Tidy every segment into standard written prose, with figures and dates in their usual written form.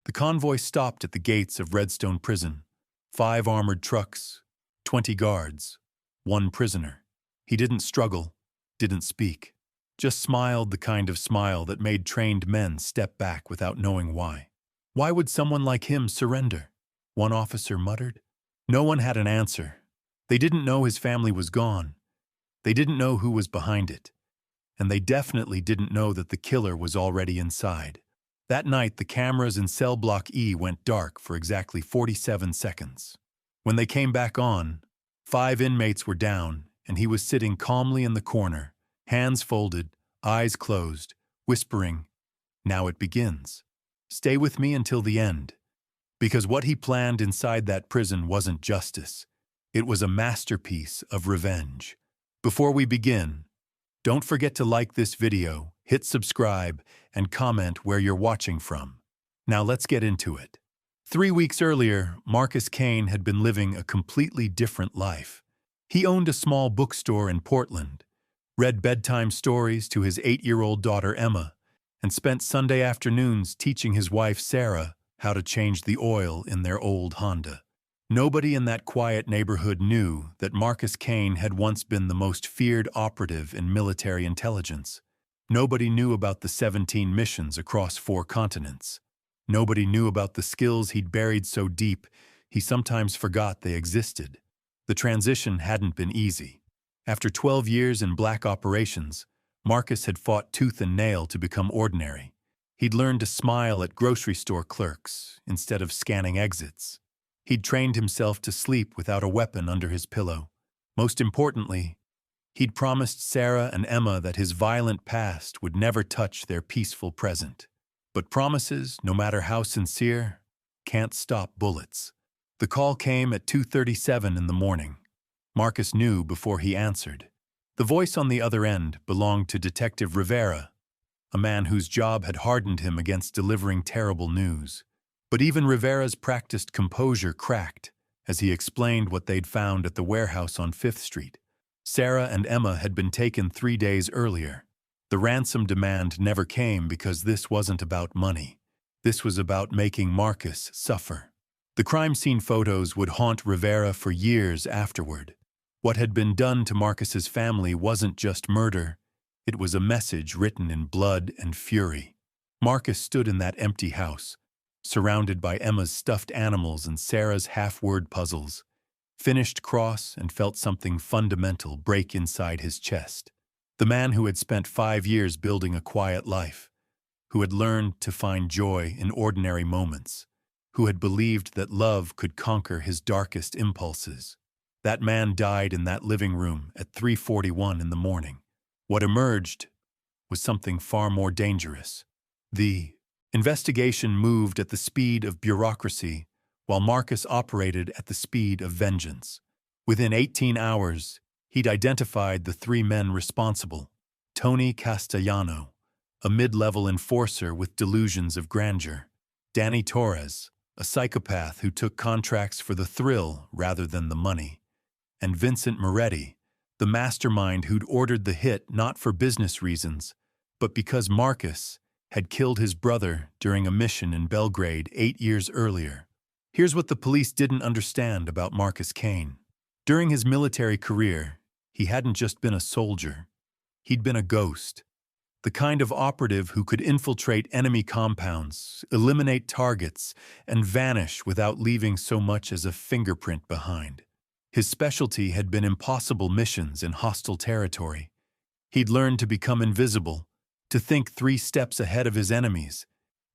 The convoy stopped at the gates of Redstone Prison. 5 armored trucks, 20 guards, 1 prisoner. He didn't struggle, didn't speak, just smiled the kind of smile that made trained men step back without knowing why. Why would someone like him surrender? One officer muttered. No one had an answer. They didn't know his family was gone. They didn't know who was behind it. And they definitely didn't know that the killer was already inside. That night, the cameras in cell block E went dark for exactly 47 seconds. When they came back on, 5 inmates were down, and he was sitting calmly in the corner, hands folded, eyes closed, whispering, "Now it begins. Stay with me until the end." Because what he planned inside that prison wasn't justice. It was a masterpiece of revenge. Before we begin, don't forget to like this video, hit subscribe, and comment where you're watching from. Now let's get into it. 3 weeks earlier, Marcus Kane had been living a completely different life. He owned a small bookstore in Portland, read bedtime stories to his 8-year-old daughter Emma, and spent Sunday afternoons teaching his wife Sarah how to change the oil in their old Honda. Nobody in that quiet neighborhood knew that Marcus Kane had once been the most feared operative in military intelligence. Nobody knew about the 17 missions across 4 continents. Nobody knew about the skills he'd buried so deep he sometimes forgot they existed. The transition hadn't been easy. After 12 years in black operations, Marcus had fought tooth and nail to become ordinary. He'd learned to smile at grocery store clerks instead of scanning exits. He'd trained himself to sleep without a weapon under his pillow. Most importantly, he'd promised Sarah and Emma that his violent past would never touch their peaceful present. But promises, no matter how sincere, can't stop bullets. The call came at 2:37 in the morning. Marcus knew before he answered. The voice on the other end belonged to Detective Rivera, a man whose job had hardened him against delivering terrible news. But even Rivera's practiced composure cracked as he explained what they'd found at the warehouse on 5th Street. Sarah and Emma had been taken 3 days earlier. The ransom demand never came because this wasn't about money. This was about making Marcus suffer. The crime scene photos would haunt Rivera for years afterward. What had been done to Marcus's family wasn't just murder. It was a message written in blood and fury. Marcus stood in that empty house, surrounded by Emma's stuffed animals and Sarah's half-word puzzles, finished cross and felt something fundamental break inside his chest. The man who had spent 5 years building a quiet life, who had learned to find joy in ordinary moments, who had believed that love could conquer his darkest impulses. That man died in that living room at 3:41 in the morning. What emerged was something far more dangerous. The investigation moved at the speed of bureaucracy, while Marcus operated at the speed of vengeance. Within 18 hours, he'd identified the 3 men responsible. Tony Castellano, a mid-level enforcer with delusions of grandeur. Danny Torres, a psychopath who took contracts for the thrill rather than the money. And Vincent Moretti, the mastermind who'd ordered the hit not for business reasons, but because Marcus had killed his brother during a mission in Belgrade 8 years earlier. Here's what the police didn't understand about Marcus Kane. During his military career, he hadn't just been a soldier. He'd been a ghost. The kind of operative who could infiltrate enemy compounds, eliminate targets, and vanish without leaving so much as a fingerprint behind. His specialty had been impossible missions in hostile territory. He'd learned to become invisible, to think 3 steps ahead of his enemies,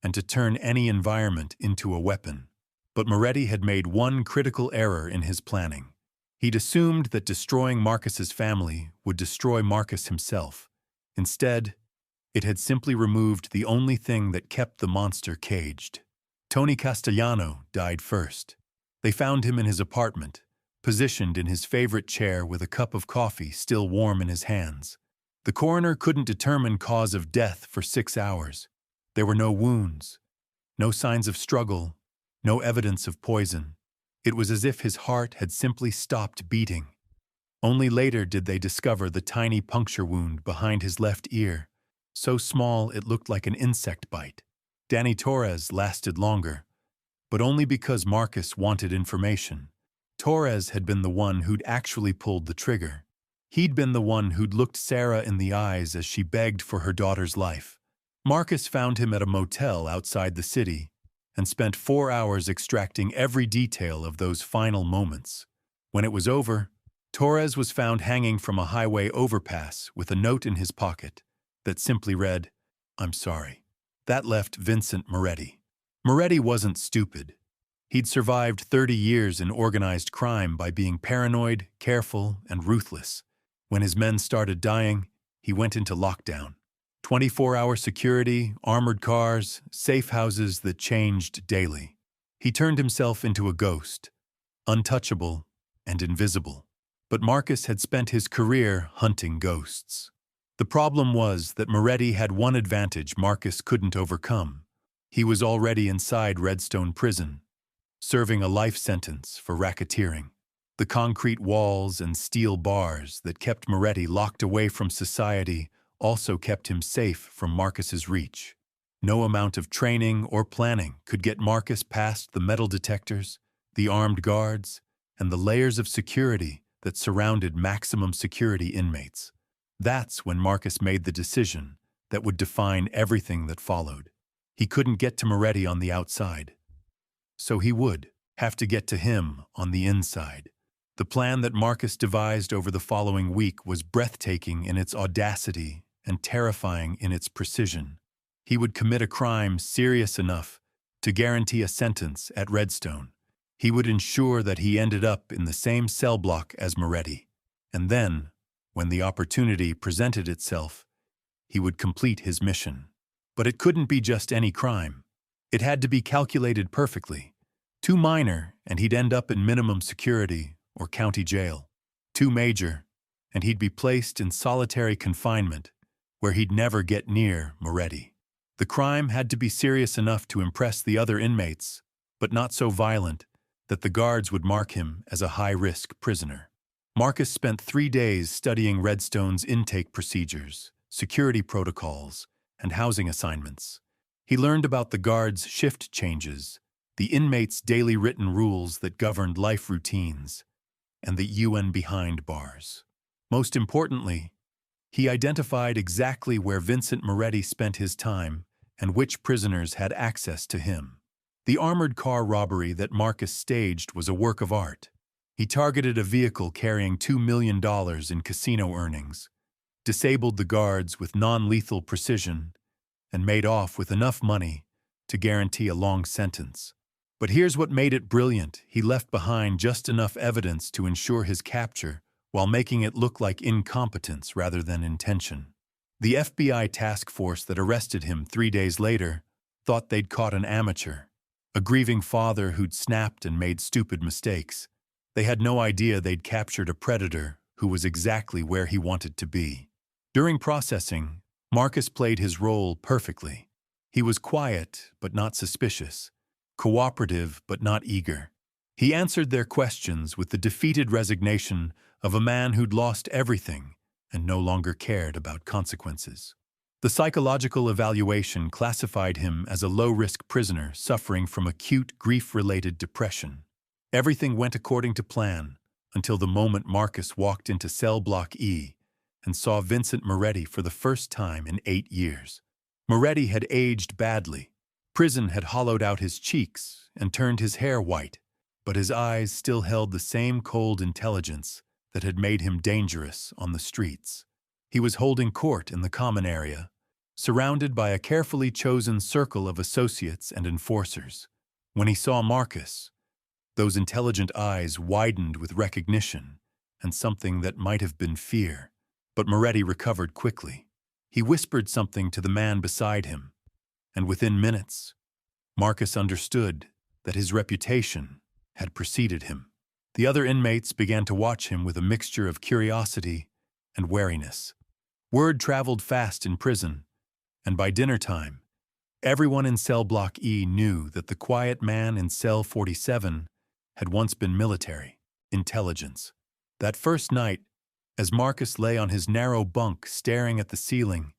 and to turn any environment into a weapon. But Moretti had made one critical error in his planning. He'd assumed that destroying Marcus's family would destroy Marcus himself. Instead, it had simply removed the only thing that kept the monster caged. Tony Castellano died first. They found him in his apartment, positioned in his favorite chair with a cup of coffee still warm in his hands. The coroner couldn't determine cause of death for 6 hours. There were no wounds, no signs of struggle, no evidence of poison. It was as if his heart had simply stopped beating. Only later did they discover the tiny puncture wound behind his left ear, so small it looked like an insect bite. Danny Torres lasted longer, but only because Marcus wanted information. Torres had been the one who'd actually pulled the trigger. He'd been the one who'd looked Sarah in the eyes as she begged for her daughter's life. Marcus found him at a motel outside the city and spent 4 hours extracting every detail of those final moments. When it was over, Torres was found hanging from a highway overpass with a note in his pocket that simply read, "I'm sorry." That left Vincent Moretti. Moretti wasn't stupid. He'd survived 30 years in organized crime by being paranoid, careful, and ruthless. When his men started dying, he went into lockdown. 24-hour security, armored cars, safe houses that changed daily. He turned himself into a ghost, untouchable and invisible. But Marcus had spent his career hunting ghosts. The problem was that Moretti had one advantage Marcus couldn't overcome. He was already inside Redstone Prison, serving a life sentence for racketeering. The concrete walls and steel bars that kept Moretti locked away from society also kept him safe from Marcus's reach. No amount of training or planning could get Marcus past the metal detectors, the armed guards, and the layers of security that surrounded maximum security inmates. That's when Marcus made the decision that would define everything that followed. He couldn't get to Moretti on the outside, so he would have to get to him on the inside. The plan that Marcus devised over the following week was breathtaking in its audacity and terrifying in its precision. He would commit a crime serious enough to guarantee a sentence at Redstone. He would ensure that he ended up in the same cell block as Moretti. And then, when the opportunity presented itself, he would complete his mission. But it couldn't be just any crime. It had to be calculated perfectly. Too minor, and he'd end up in minimum security or county jail. Too major, and he'd be placed in solitary confinement, where he'd never get near Moretti. The crime had to be serious enough to impress the other inmates, but not so violent that the guards would mark him as a high-risk prisoner. Marcus spent 3 days studying Redstone's intake procedures, security protocols, and housing assignments. He learned about the guards' shift changes, the inmates' daily written rules that governed life routines, and the UN behind bars. Most importantly, he identified exactly where Vincent Moretti spent his time and which prisoners had access to him. The armored car robbery that Marcus staged was a work of art. He targeted a vehicle carrying $2 million in casino earnings, disabled the guards with non-lethal precision, and made off with enough money to guarantee a long sentence. But here's what made it brilliant. He left behind just enough evidence to ensure his capture while making it look like incompetence rather than intention. The FBI task force that arrested him 3 days later thought they'd caught an amateur, a grieving father who'd snapped and made stupid mistakes. They had no idea they'd captured a predator who was exactly where he wanted to be. During processing, Marcus played his role perfectly. He was quiet but not suspicious, cooperative but not eager. He answered their questions with the defeated resignation of a man who'd lost everything and no longer cared about consequences. The psychological evaluation classified him as a low-risk prisoner suffering from acute grief-related depression. Everything went according to plan until the moment Marcus walked into cell block E and saw Vincent Moretti for the first time in 8 years. Moretti had aged badly. Prison had hollowed out his cheeks and turned his hair white, but his eyes still held the same cold intelligence that had made him dangerous on the streets. He was holding court in the common area, surrounded by a carefully chosen circle of associates and enforcers. When he saw Marcus, those intelligent eyes widened with recognition and something that might have been fear. But Moretti recovered quickly. He whispered something to the man beside him, and within minutes, Marcus understood that his reputation had preceded him. The other inmates began to watch him with a mixture of curiosity and wariness. Word traveled fast in prison, and by dinner time, everyone in cell block E knew that the quiet man in cell 47 had once been military intelligence. That first night, as Marcus lay on his narrow bunk staring at the ceiling,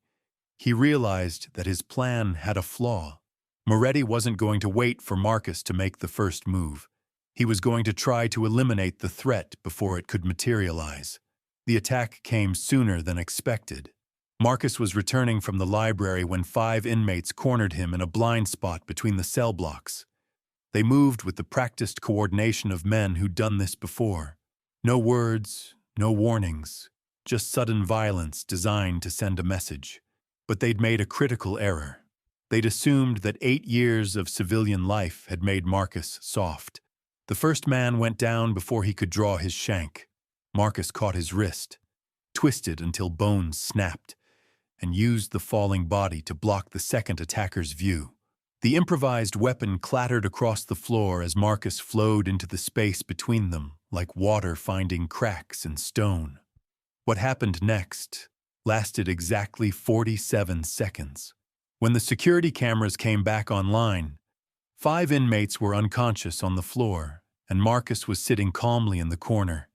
he realized that his plan had a flaw. Moretti wasn't going to wait for Marcus to make the first move. He was going to try to eliminate the threat before it could materialize. The attack came sooner than expected. Marcus was returning from the library when 5 inmates cornered him in a blind spot between the cell blocks. They moved with the practiced coordination of men who'd done this before. No words, no warnings, just sudden violence designed to send a message. But they'd made a critical error. They'd assumed that 8 years of civilian life had made Marcus soft. The first man went down before he could draw his shank. Marcus caught his wrist, twisted until bones snapped, and used the falling body to block the second attacker's view. The improvised weapon clattered across the floor as Marcus flowed into the space between them, like water finding cracks in stone. What happened next lasted exactly 47 seconds. When the security cameras came back online, 5 inmates were unconscious on the floor, and Marcus was sitting calmly in the corner,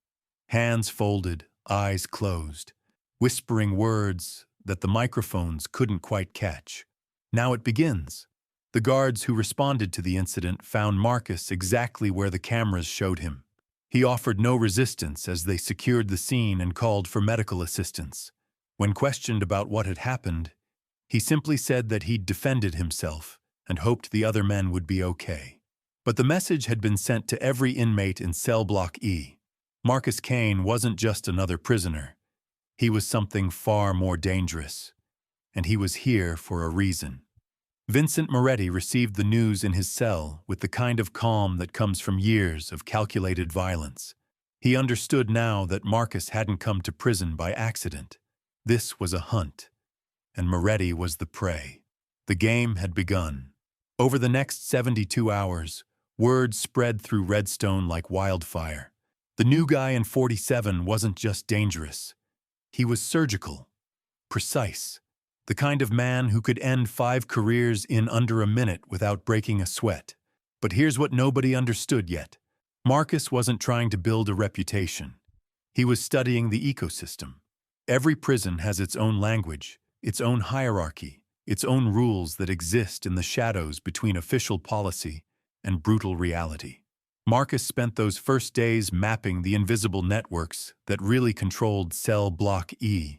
hands folded, eyes closed, whispering words that the microphones couldn't quite catch. Now it begins. The guards who responded to the incident found Marcus exactly where the cameras showed him. He offered no resistance as they secured the scene and called for medical assistance. When questioned about what had happened, he simply said that he'd defended himself and hoped the other men would be okay. But the message had been sent to every inmate in cell block E. Marcus Kane wasn't just another prisoner. He was something far more dangerous, and he was here for a reason. Vincent Moretti received the news in his cell with the kind of calm that comes from years of calculated violence. He understood now that Marcus hadn't come to prison by accident. This was a hunt, and Moretti was the prey. The game had begun. Over the next 72 hours, word spread through Redstone like wildfire. The new guy in 47 wasn't just dangerous. He was surgical, precise, the kind of man who could end 5 careers in under a minute without breaking a sweat. But here's what nobody understood yet. Marcus wasn't trying to build a reputation. He was studying the ecosystem. Every prison has its own language, its own hierarchy, its own rules that exist in the shadows between official policy and brutal reality. Marcus spent those first days mapping the invisible networks that really controlled cell block E,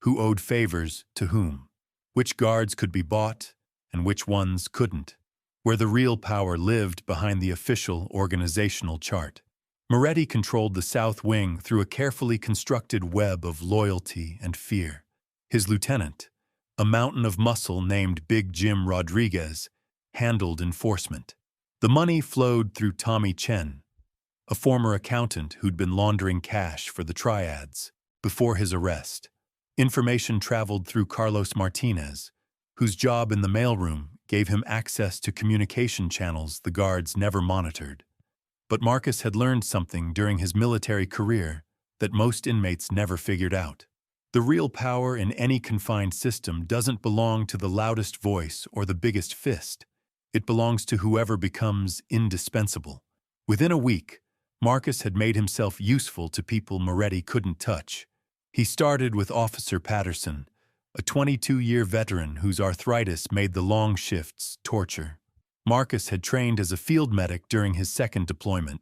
who owed favors to whom, which guards could be bought and which ones couldn't, where the real power lived behind the official organizational chart. Moretti controlled the South Wing through a carefully constructed web of loyalty and fear. His lieutenant, a mountain of muscle named Big Jim Rodriguez, handled enforcement. The money flowed through Tommy Chen, a former accountant who'd been laundering cash for the triads. Before his arrest, information traveled through Carlos Martinez, whose job in the mailroom gave him access to communication channels the guards never monitored. But Marcus had learned something during his military career that most inmates never figured out. The real power in any confined system doesn't belong to the loudest voice or the biggest fist. It belongs to whoever becomes indispensable. Within a week, Marcus had made himself useful to people Moretti couldn't touch. He started with Officer Patterson, a 22-year veteran whose arthritis made the long shifts torture. Marcus had trained as a field medic during his second deployment,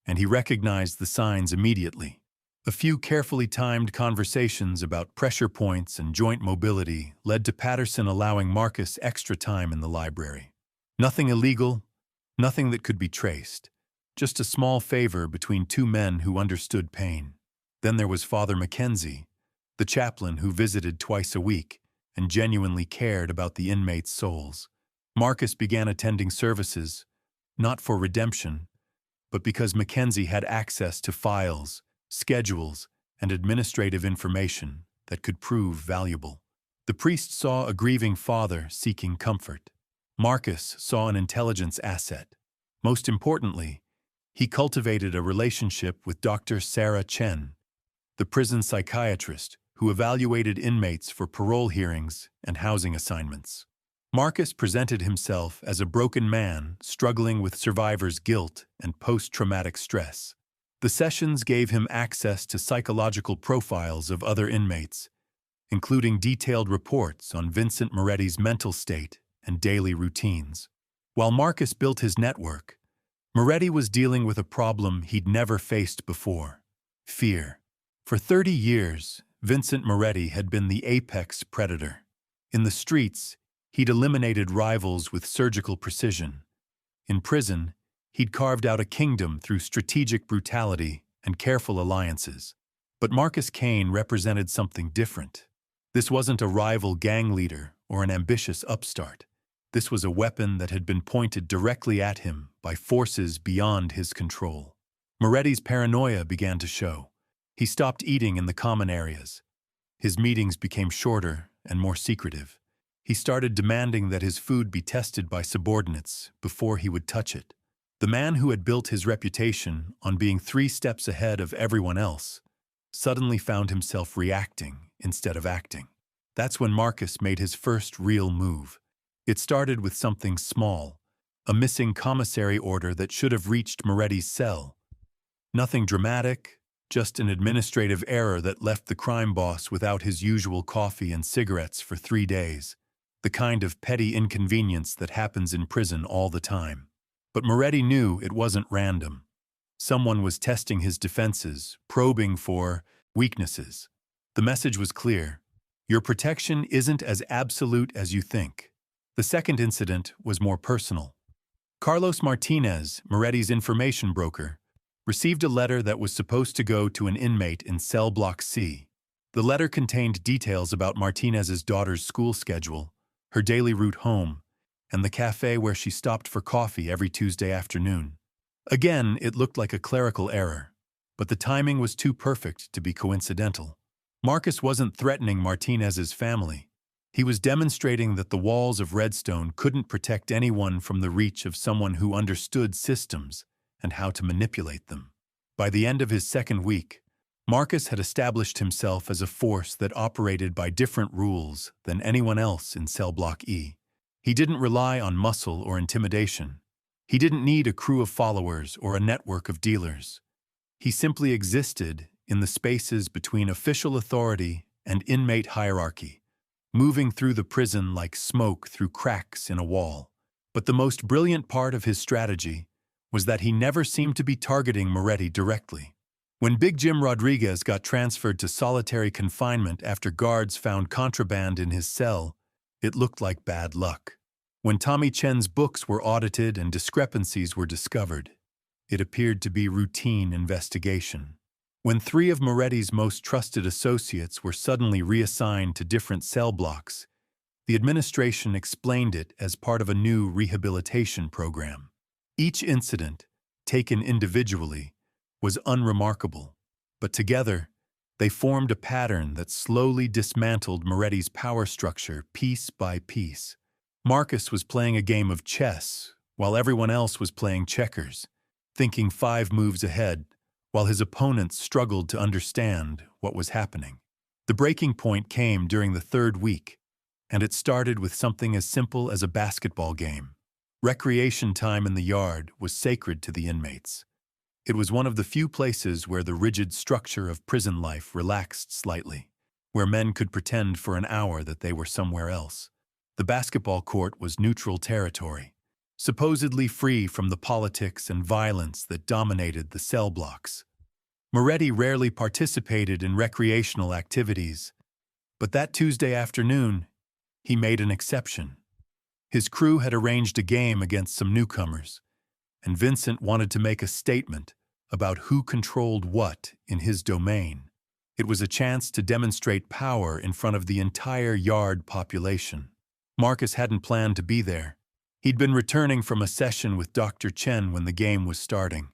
and he recognized the signs immediately. A few carefully timed conversations about pressure points and joint mobility led to Patterson allowing Marcus extra time in the library. Nothing illegal, nothing that could be traced. Just a small favor between 2 men who understood pain. Then there was Father Mackenzie, the chaplain who visited twice a week and genuinely cared about the inmates' souls. Marcus began attending services, not for redemption, but because Mackenzie had access to files, schedules, and administrative information that could prove valuable. The priest saw a grieving father seeking comfort. Marcus saw an intelligence asset. Most importantly, he cultivated a relationship with Dr. Sarah Chen, the prison psychiatrist who evaluated inmates for parole hearings and housing assignments. Marcus presented himself as a broken man struggling with survivor's guilt and post-traumatic stress. The sessions gave him access to psychological profiles of other inmates, including detailed reports on Vincent Moretti's mental state and daily routines. While Marcus built his network, Moretti was dealing with a problem he'd never faced before: fear. For 30 years, Vincent Moretti had been the apex predator. In the streets, he'd eliminated rivals with surgical precision. In prison, he'd carved out a kingdom through strategic brutality and careful alliances. But Marcus Kane represented something different. This wasn't a rival gang leader or an ambitious upstart. This was a weapon that had been pointed directly at him by forces beyond his control. Moretti's paranoia began to show. He stopped eating in the common areas. His meetings became shorter and more secretive. He started demanding that his food be tested by subordinates before he would touch it. The man who had built his reputation on being 3 steps ahead of everyone else suddenly found himself reacting instead of acting. That's when Marcus made his first real move. It started with something small, a missing commissary order that should have reached Moretti's cell. Nothing dramatic, just an administrative error that left the crime boss without his usual coffee and cigarettes for 3 days. The kind of petty inconvenience that happens in prison all the time. But Moretti knew it wasn't random. Someone was testing his defenses, probing for weaknesses. The message was clear: your protection isn't as absolute as you think. The second incident was more personal. Carlos Martinez, Moretti's information broker, received a letter that was supposed to go to an inmate in cell block C. The letter contained details about Martinez's daughter's school schedule, her daily route home, and the cafe where she stopped for coffee every Tuesday afternoon. Again, it looked like a clerical error, but the timing was too perfect to be coincidental. Marcus wasn't threatening Martinez's family. He was demonstrating that the walls of Redstone couldn't protect anyone from the reach of someone who understood systems and how to manipulate them. By the end of his second week, Marcus had established himself as a force that operated by different rules than anyone else in Cell Block E. He didn't rely on muscle or intimidation. He didn't need a crew of followers or a network of dealers. He simply existed in the spaces between official authority and inmate hierarchy, moving through the prison like smoke through cracks in a wall. But the most brilliant part of his strategy was that he never seemed to be targeting Moretti directly. When Big Jim Rodriguez got transferred to solitary confinement after guards found contraband in his cell, it looked like bad luck. When Tommy Chen's books were audited and discrepancies were discovered, it appeared to be routine investigation. When 3 of Moretti's most trusted associates were suddenly reassigned to different cell blocks, the administration explained it as part of a new rehabilitation program. Each incident, taken individually, was unremarkable, but together, they formed a pattern that slowly dismantled Moretti's power structure piece by piece. Marcus was playing a game of chess, while everyone else was playing checkers, thinking 5 moves ahead, while his opponents struggled to understand what was happening. The breaking point came during the 3rd week, and it started with something as simple as a basketball game. Recreation time in the yard was sacred to the inmates. It was one of the few places where the rigid structure of prison life relaxed slightly, where men could pretend for an hour that they were somewhere else. The basketball court was neutral territory, supposedly free from the politics and violence that dominated the cell blocks. Moretti rarely participated in recreational activities, but that Tuesday afternoon, he made an exception. His crew had arranged a game against some newcomers, and Vincent wanted to make a statement about who controlled what in his domain. It was a chance to demonstrate power in front of the entire yard population. Marcus hadn't planned to be there. He'd been returning from a session with Dr. Chen when the game was starting,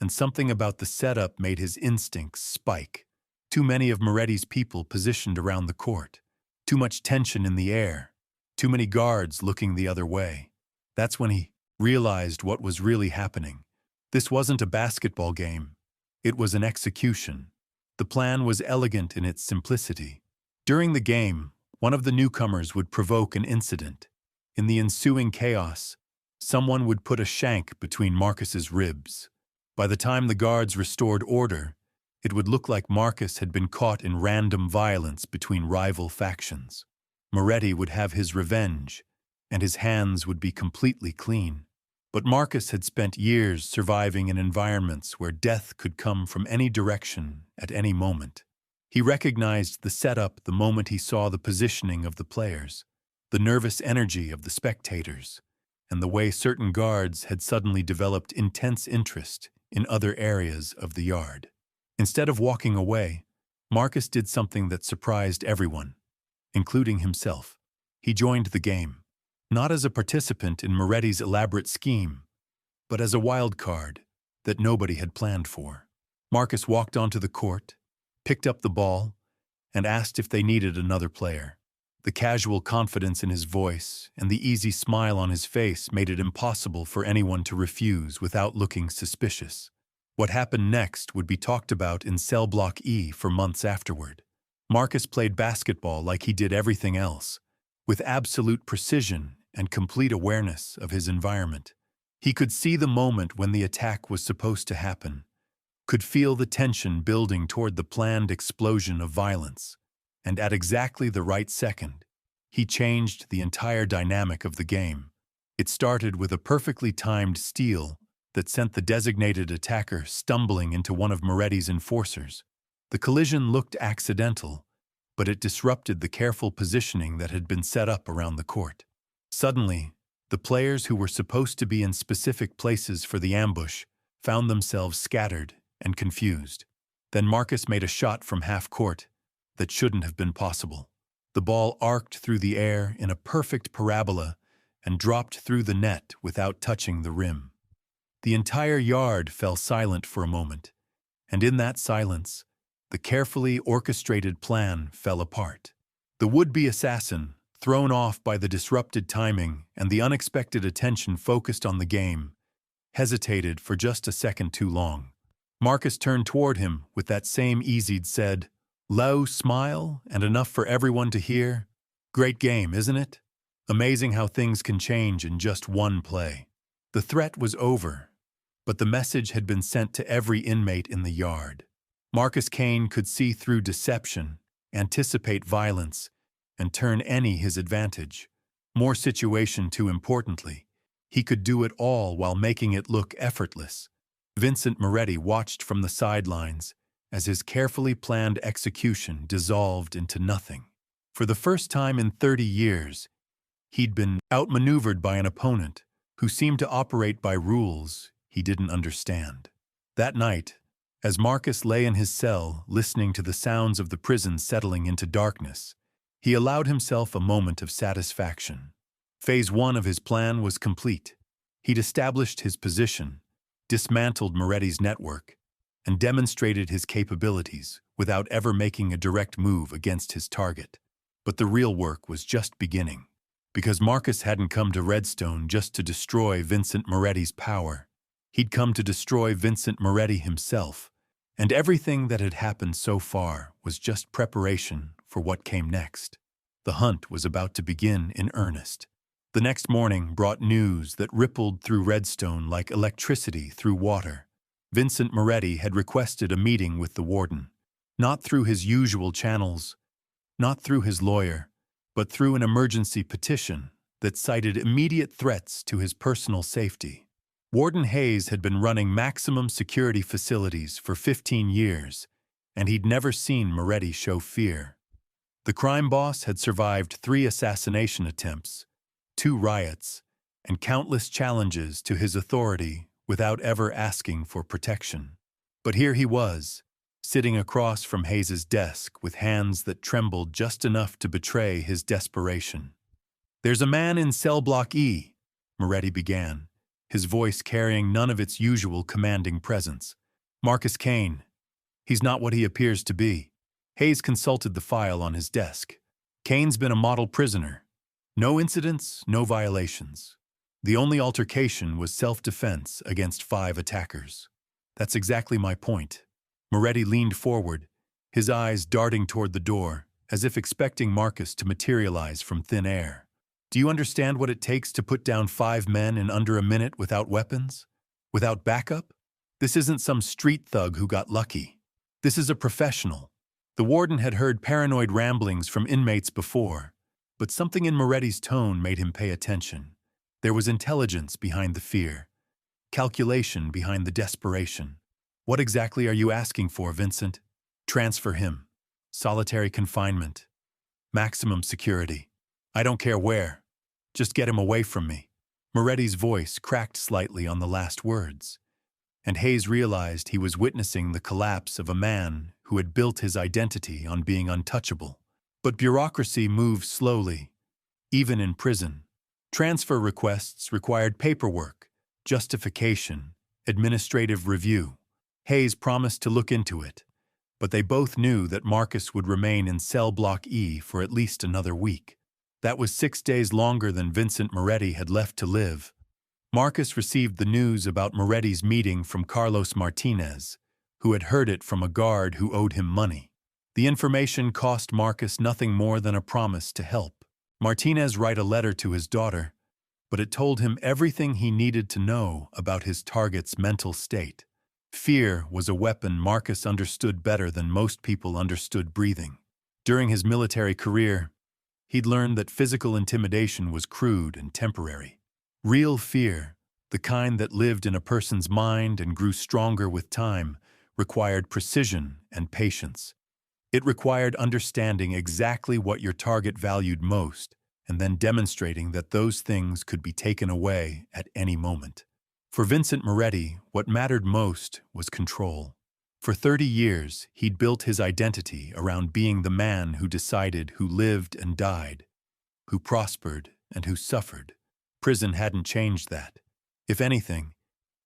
and something about the setup made his instincts spike. Too many of Moretti's people positioned around the court. Too much tension in the air. Too many guards looking the other way. That's when he realized what was really happening. This wasn't a basketball game. It was an execution. The plan was elegant in its simplicity. During the game, one of the newcomers would provoke an incident. In the ensuing chaos, someone would put a shank between Marcus's ribs. By the time the guards restored order, it would look like Marcus had been caught in random violence between rival factions. Moretti would have his revenge, and his hands would be completely clean. But Marcus had spent years surviving in environments where death could come from any direction at any moment. He recognized the setup the moment he saw the positioning of the players, the nervous energy of the spectators, and the way certain guards had suddenly developed intense interest in other areas of the yard. Instead of walking away, Marcus did something that surprised everyone, including himself. He joined the game, not as a participant in Moretti's elaborate scheme, but as a wild card that nobody had planned for. Marcus walked onto the court, picked up the ball, and asked if they needed another player. The casual confidence in his voice and the easy smile on his face made it impossible for anyone to refuse without looking suspicious. What happened next would be talked about in Cell Block E for months afterward. Marcus played basketball like he did everything else, with absolute precision and complete awareness of his environment. He could see the moment when the attack was supposed to happen, could feel the tension building toward the planned explosion of violence, and at exactly the right second, he changed the entire dynamic of the game. It started with a perfectly timed steal that sent the designated attacker stumbling into one of Moretti's enforcers. The collision looked accidental, but it disrupted the careful positioning that had been set up around the court. Suddenly, the players who were supposed to be in specific places for the ambush found themselves scattered and confused. Then Marcus made a shot from half-court that shouldn't have been possible. The ball arced through the air in a perfect parabola and dropped through the net without touching the rim. The entire yard fell silent for a moment, and in that silence, the carefully orchestrated plan fell apart. The would-be assassin, thrown off by the disrupted timing and the unexpected attention focused on the game, hesitated for just a second too long. Marcus turned toward him with that same easy said, low smile and enough for everyone to hear, "Great game, isn't it? Amazing how things can change in just one play." The threat was over, but the message had been sent to every inmate in the yard. Marcus Kane could see through deception, anticipate violence, and turn any his advantage. More situation too importantly, he could do it all while making it look effortless. Vincent Moretti watched from the sidelines as his carefully planned execution dissolved into nothing. For the first time in 30 years, he'd been outmaneuvered by an opponent who seemed to operate by rules he didn't understand. That night, as Marcus lay in his cell listening to the sounds of the prison settling into darkness, he allowed himself a moment of satisfaction. Phase 1 of his plan was complete. He'd established his position, dismantled Moretti's network, and demonstrated his capabilities without ever making a direct move against his target. But the real work was just beginning, because Marcus hadn't come to Redstone just to destroy Vincent Moretti's power. He'd come to destroy Vincent Moretti himself, and everything that had happened so far was just preparation for what came next. The hunt was about to begin in earnest. The next morning brought news that rippled through Redstone like electricity through water. Vincent Moretti had requested a meeting with the warden, not through his usual channels, not through his lawyer, but through an emergency petition that cited immediate threats to his personal safety. Warden Hayes had been running maximum security facilities for 15 years, and he'd never seen Moretti show fear. The crime boss had survived 3 assassination attempts, 2 riots, and countless challenges to his authority without ever asking for protection. But here he was, sitting across from Hayes's desk with hands that trembled just enough to betray his desperation. "There's a man in Cell Block E," Moretti began, his voice carrying none of its usual commanding presence. "Marcus Kane. He's not what he appears to be." Hayes consulted the file on his desk. "Kane's been a model prisoner. No incidents, no violations. The only altercation was self-defense against 5 attackers." "That's exactly my point." Moretti leaned forward, his eyes darting toward the door, as if expecting Marcus to materialize from thin air. "Do you understand what it takes to put down 5 men in under a minute without weapons? Without backup? This isn't some street thug who got lucky. This is a professional." The warden had heard paranoid ramblings from inmates before, But something in Moretti's tone made him pay attention. There was intelligence behind the fear, calculation behind the desperation. What exactly are you asking for, Vincent? Transfer him. Solitary confinement. Maximum security. I don't care where. Just get him away from me. Moretti's voice cracked slightly on the last words, and Hayes realized he was witnessing the collapse of a man who had built his identity on being untouchable. But bureaucracy moves slowly, even in prison. Transfer requests required paperwork, justification, administrative review. Hayes promised to look into it, but they both knew that Marcus would remain in cell block E for at least another week. That was 6 days longer than Vincent Moretti had left to live. Marcus received the news about Moretti's meeting from Carlos Martinez, who had heard it from a guard who owed him money. The information cost Marcus nothing more than a promise to help. Martinez wrote a letter to his daughter, but it told him everything he needed to know about his target's mental state. Fear was a weapon Marcus understood better than most people understood breathing. During his military career, he'd learned that physical intimidation was crude and temporary. Real fear, the kind that lived in a person's mind and grew stronger with time, required precision and patience. It required understanding exactly what your target valued most and then demonstrating that those things could be taken away at any moment. For Vincent Moretti, what mattered most was control. For 30 years, he'd built his identity around being the man who decided who lived and died, who prospered and who suffered. Prison hadn't changed that. If anything,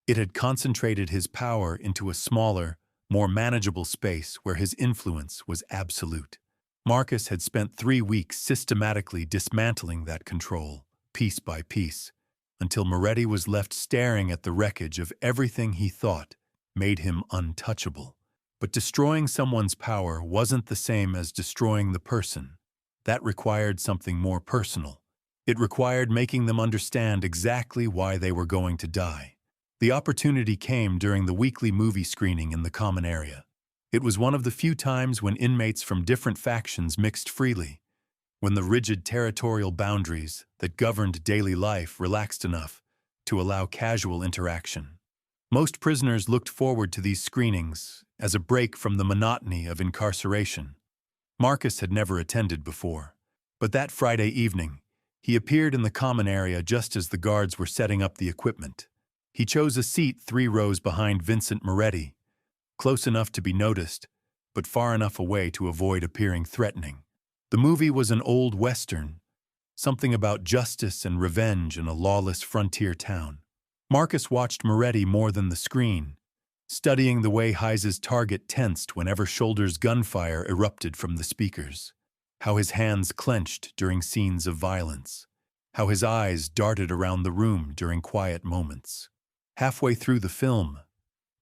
it had concentrated his power into a smaller, more manageable space where his influence was absolute. Marcus had spent 3 weeks systematically dismantling that control, piece by piece, until Moretti was left staring at the wreckage of everything he thought made him untouchable. But destroying someone's power wasn't the same as destroying the person. That required something more personal. It required making them understand exactly why they were going to die. The opportunity came during the weekly movie screening in the common area. It was one of the few times when inmates from different factions mixed freely, when the rigid territorial boundaries that governed daily life relaxed enough to allow casual interaction. Most prisoners looked forward to these screenings as a break from the monotony of incarceration. Marcus had never attended before, but that Friday evening, he appeared in the common area just as the guards were setting up the equipment. He chose a seat 3 rows behind Vincent Moretti, close enough to be noticed, but far enough away to avoid appearing threatening. The movie was an old Western, something about justice and revenge in a lawless frontier town. Marcus watched Moretti more than the screen, studying the way Hayes' target tensed whenever Shoulder's gunfire erupted from the speakers, how his hands clenched during scenes of violence, how his eyes darted around the room during quiet moments. Halfway through the film,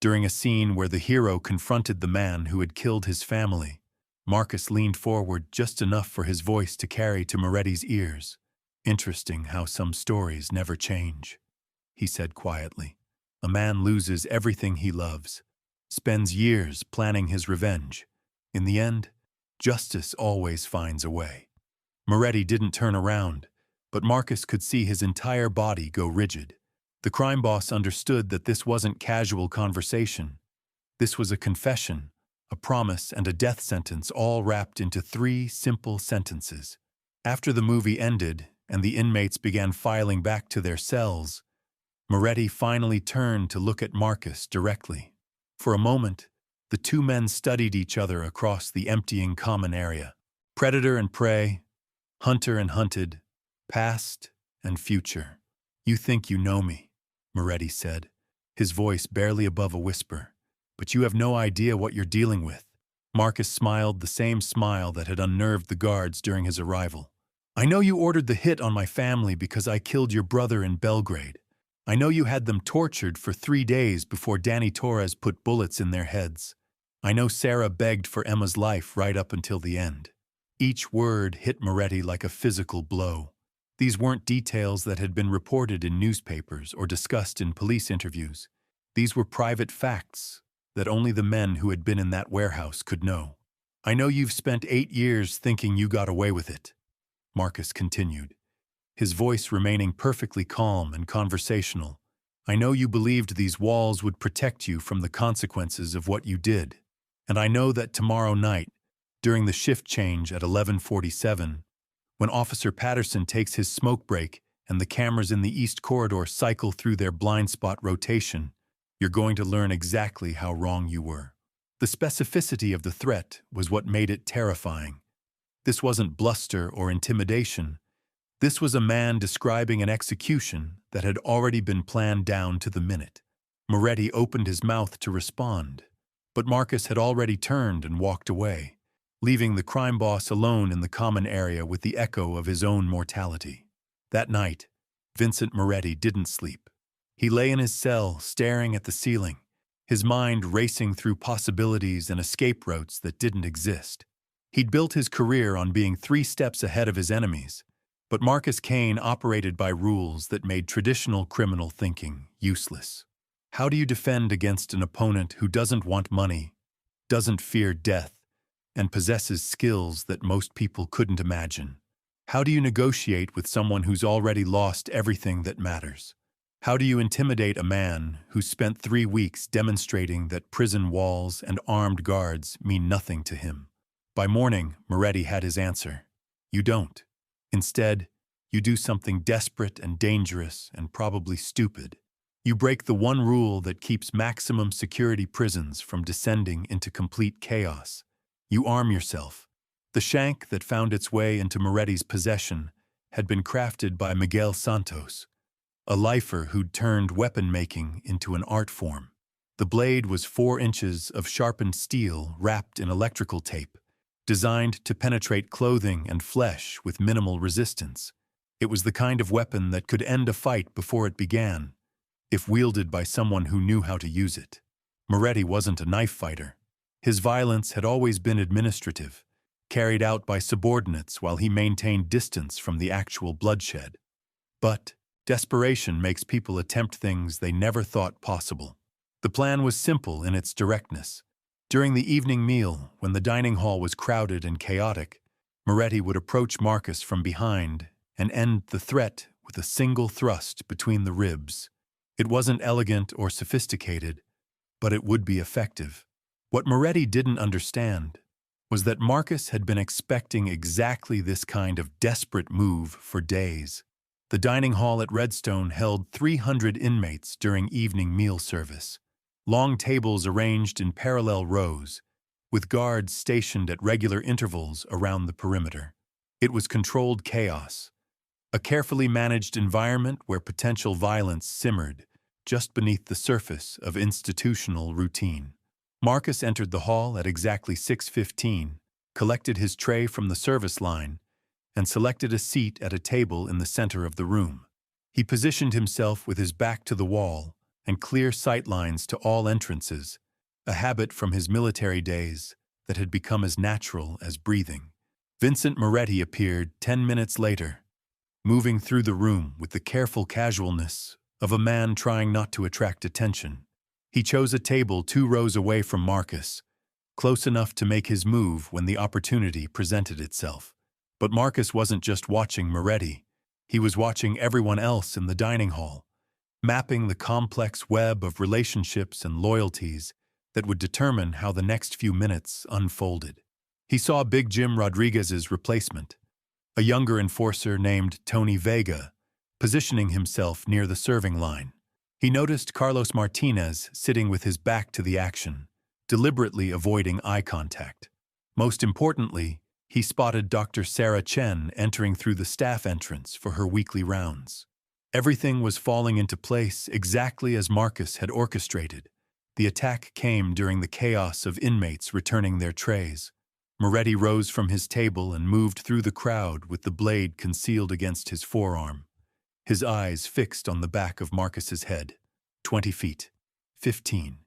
during a scene where the hero confronted the man who had killed his family, Marcus leaned forward just enough for his voice to carry to Moretti's ears. "Interesting how some stories never change," he said quietly. "A man loses everything he loves, spends years planning his revenge. In the end, justice always finds a way." Moretti didn't turn around, but Marcus could see his entire body go rigid. The crime boss understood that this wasn't casual conversation. This was a confession, a promise, and a death sentence all wrapped into 3 simple sentences. After the movie ended and the inmates began filing back to their cells, Moretti finally turned to look at Marcus directly. For a moment, the 2 men studied each other across the emptying common area. Predator and prey, hunter and hunted, past and future. "You think you know me," Moretti said, his voice barely above a whisper, "but you have no idea what you're dealing with." Marcus smiled the same smile that had unnerved the guards during his arrival. "I know you ordered the hit on my family because I killed your brother in Belgrade. I know you had them tortured for 3 days before Danny Torres put bullets in their heads. I know Sarah begged for Emma's life right up until the end." Each word hit Moretti like a physical blow. These weren't details that had been reported in newspapers or discussed in police interviews. These were private facts that only the men who had been in that warehouse could know. "I know you've spent 8 years thinking you got away with it," Marcus continued, his voice remaining perfectly calm and conversational. I know you believed these walls would protect you from the consequences of what you did. And I know that tomorrow night, during the shift change at 11:47, when Officer Patterson takes his smoke break and the cameras in the East Corridor cycle through their blind spot rotation, you're going to learn exactly how wrong you were. The specificity of the threat was what made it terrifying. This wasn't bluster or intimidation. This was a man describing an execution that had already been planned down to the minute. Moretti opened his mouth to respond, but Marcus had already turned and walked away, leaving the crime boss alone in the common area with the echo of his own mortality. That night, Vincent Moretti didn't sleep. He lay in his cell, staring at the ceiling, his mind racing through possibilities and escape routes that didn't exist. He'd built his career on being 3 steps ahead of his enemies, but Marcus Kane operated by rules that made traditional criminal thinking useless. How do you defend against an opponent who doesn't want money, doesn't fear death, and possesses skills that most people couldn't imagine? How do you negotiate with someone who's already lost everything that matters? How do you intimidate a man who spent 3 weeks demonstrating that prison walls and armed guards mean nothing to him? By morning, Moretti had his answer. You don't. Instead, you do something desperate and dangerous and probably stupid. You break the one rule that keeps maximum security prisons from descending into complete chaos. You arm yourself. The shank that found its way into Moretti's possession had been crafted by Miguel Santos, a lifer who'd turned weapon-making into an art form. The blade was 4 inches of sharpened steel wrapped in electrical tape, designed to penetrate clothing and flesh with minimal resistance. It was the kind of weapon that could end a fight before it began, if wielded by someone who knew how to use it. Moretti wasn't a knife fighter. His violence had always been administrative, carried out by subordinates while he maintained distance from the actual bloodshed. But desperation makes people attempt things they never thought possible. The plan was simple in its directness. During the evening meal, when the dining hall was crowded and chaotic, Moretti would approach Marcus from behind and end the threat with a single thrust between the ribs. It wasn't elegant or sophisticated, but it would be effective. What Moretti didn't understand was that Marcus had been expecting exactly this kind of desperate move for days. The dining hall at Redstone held 300 inmates during evening meal service. Long tables arranged in parallel rows, with guards stationed at regular intervals around the perimeter. It was controlled chaos, a carefully managed environment where potential violence simmered just beneath the surface of institutional routine. Marcus entered the hall at exactly 6:15, collected his tray from the service line, and selected a seat at a table in the center of the room. He positioned himself with his back to the wall and clear sight lines to all entrances, a habit from his military days that had become as natural as breathing. Vincent Moretti appeared 10 minutes later, moving through the room with the careful casualness of a man trying not to attract attention. He chose a table 2 rows away from Marcus, close enough to make his move when the opportunity presented itself. But Marcus wasn't just watching Moretti. He was watching everyone else in the dining hall, mapping the complex web of relationships and loyalties that would determine how the next few minutes unfolded. He saw Big Jim Rodriguez's replacement, a younger enforcer named Tony Vega, positioning himself near the serving line. He noticed Carlos Martinez sitting with his back to the action, deliberately avoiding eye contact. Most importantly, he spotted Dr. Sarah Chen entering through the staff entrance for her weekly rounds. Everything was falling into place exactly as Marcus had orchestrated. The attack came during the chaos of inmates returning their trays. Moretti rose from his table and moved through the crowd with the blade concealed against his forearm, his eyes fixed on the back of Marcus's head. 20 feet. 15.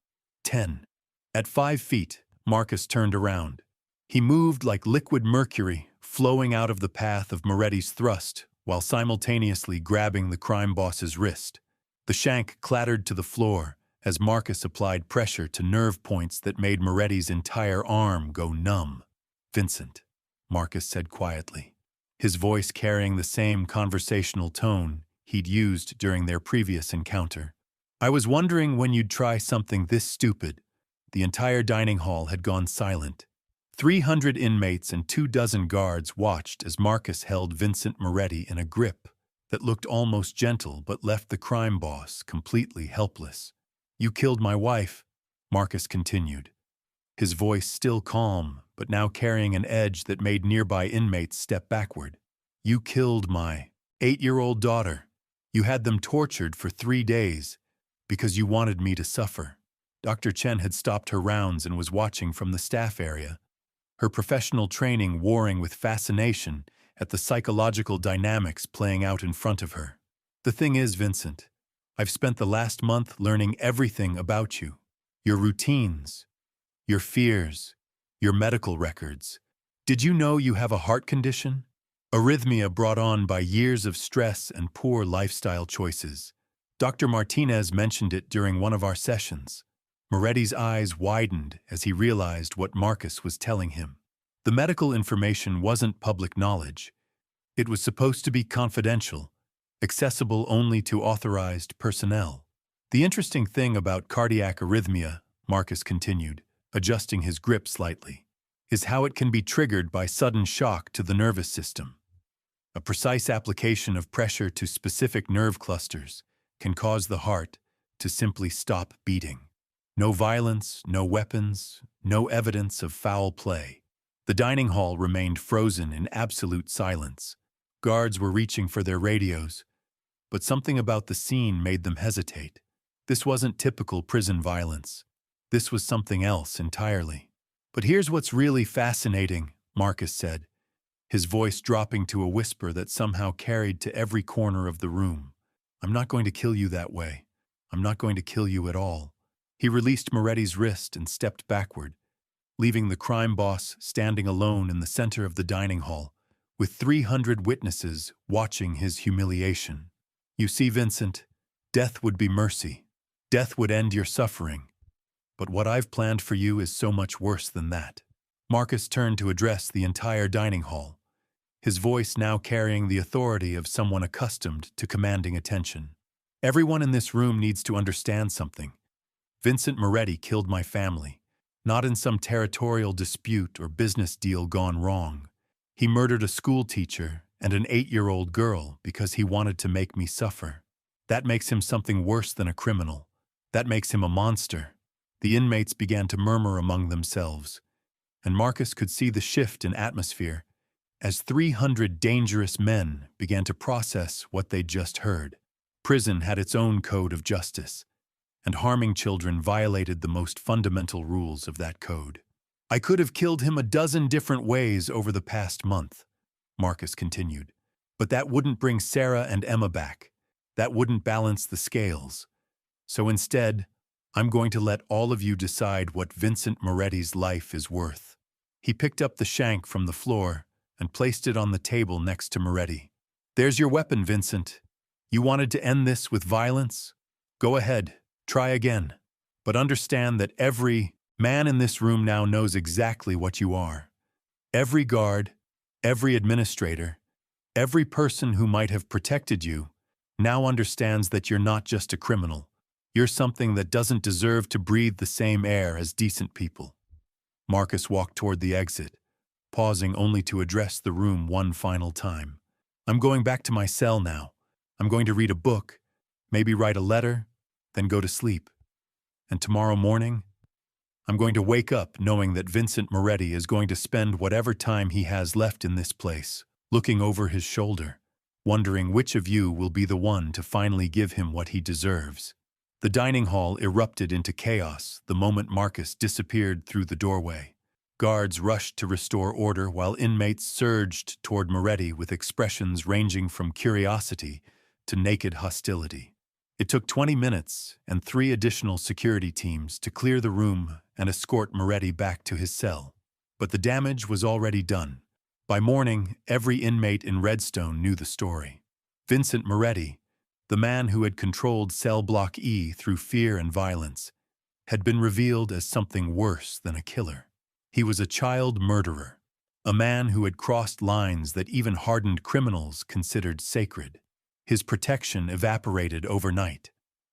10. At 5 feet, Marcus turned around. He moved like liquid mercury, flowing out of the path of Moretti's thrust, while simultaneously grabbing the crime boss's wrist. The shank clattered to the floor as Marcus applied pressure to nerve points that made Moretti's entire arm go numb. "Vincent," Marcus said quietly, his voice carrying the same conversational tone he'd used during their previous encounter. "I was wondering when you'd try something this stupid." The entire dining hall had gone silent. 300 inmates and 24 guards watched as Marcus held Vincent Moretti in a grip that looked almost gentle but left the crime boss completely helpless. "You killed my wife," Marcus continued, his voice still calm but now carrying an edge that made nearby inmates step backward. "You killed my 8-year-old daughter. You had them tortured for 3 days because you wanted me to suffer." Dr. Chen had stopped her rounds and was watching from the staff area, her professional training warring with fascination at the psychological dynamics playing out in front of her. "The thing is, Vincent, I've spent the last month learning everything about you. Your routines, your fears, your medical records. Did you know you have a heart condition? Arrhythmia brought on by years of stress and poor lifestyle choices. Dr. Martinez mentioned it during one of our sessions." Moretti's eyes widened as he realized what Marcus was telling him. The medical information wasn't public knowledge. It was supposed to be confidential, accessible only to authorized personnel. "The interesting thing about cardiac arrhythmia," Marcus continued, adjusting his grip slightly, "is how it can be triggered by sudden shock to the nervous system. A precise application of pressure to specific nerve clusters can cause the heart to simply stop beating. No violence, no weapons, no evidence of foul play." The dining hall remained frozen in absolute silence. Guards were reaching for their radios, but something about the scene made them hesitate. This wasn't typical prison violence. This was something else entirely. "But here's what's really fascinating," Marcus said, his voice dropping to a whisper that somehow carried to every corner of the room. "I'm not going to kill you that way. I'm not going to kill you at all." He released Moretti's wrist and stepped backward, leaving the crime boss standing alone in the center of the dining hall, with 300 witnesses watching his humiliation. "You see, Vincent, death would be mercy. Death would end your suffering. But what I've planned for you is so much worse than that." Marcus turned to address the entire dining hall, his voice now carrying the authority of someone accustomed to commanding attention. "Everyone in this room needs to understand something. Vincent Moretti killed my family, not in some territorial dispute or business deal gone wrong. He murdered a school teacher and an 8-year-old girl because he wanted to make me suffer. That makes him something worse than a criminal. That makes him a monster." The inmates began to murmur among themselves, and Marcus could see the shift in atmosphere as 300 dangerous men began to process what they'd just heard. Prison had its own code of justice, and harming children violated the most fundamental rules of that code. "I could have killed him a dozen different ways over the past month," Marcus continued, "but that wouldn't bring Sarah and Emma back. That wouldn't balance the scales. So instead, I'm going to let all of you decide what Vincent Moretti's life is worth." He picked up the shank from the floor and placed it on the table next to Moretti. "There's your weapon, Vincent. You wanted to end this with violence? Go ahead. Try again. But understand that every man in this room now knows exactly what you are. Every guard, every administrator, every person who might have protected you now understands that you're not just a criminal. You're something that doesn't deserve to breathe the same air as decent people." Marcus walked toward the exit, pausing only to address the room one final time. "I'm going back to my cell now. I'm going to read a book, maybe write a letter, then go to sleep. And tomorrow morning, I'm going to wake up knowing that Vincent Moretti is going to spend whatever time he has left in this place, looking over his shoulder, wondering which of you will be the one to finally give him what he deserves." The dining hall erupted into chaos the moment Marcus disappeared through the doorway. Guards rushed to restore order while inmates surged toward Moretti with expressions ranging from curiosity to naked hostility. It took 20 minutes and 3 additional security teams to clear the room and escort Moretti back to his cell. But the damage was already done. By morning, every inmate in Redstone knew the story. Vincent Moretti, the man who had controlled Cell Block E through fear and violence, had been revealed as something worse than a killer. He was a child murderer, A man who had crossed lines that even hardened criminals considered sacred. His protection evaporated overnight.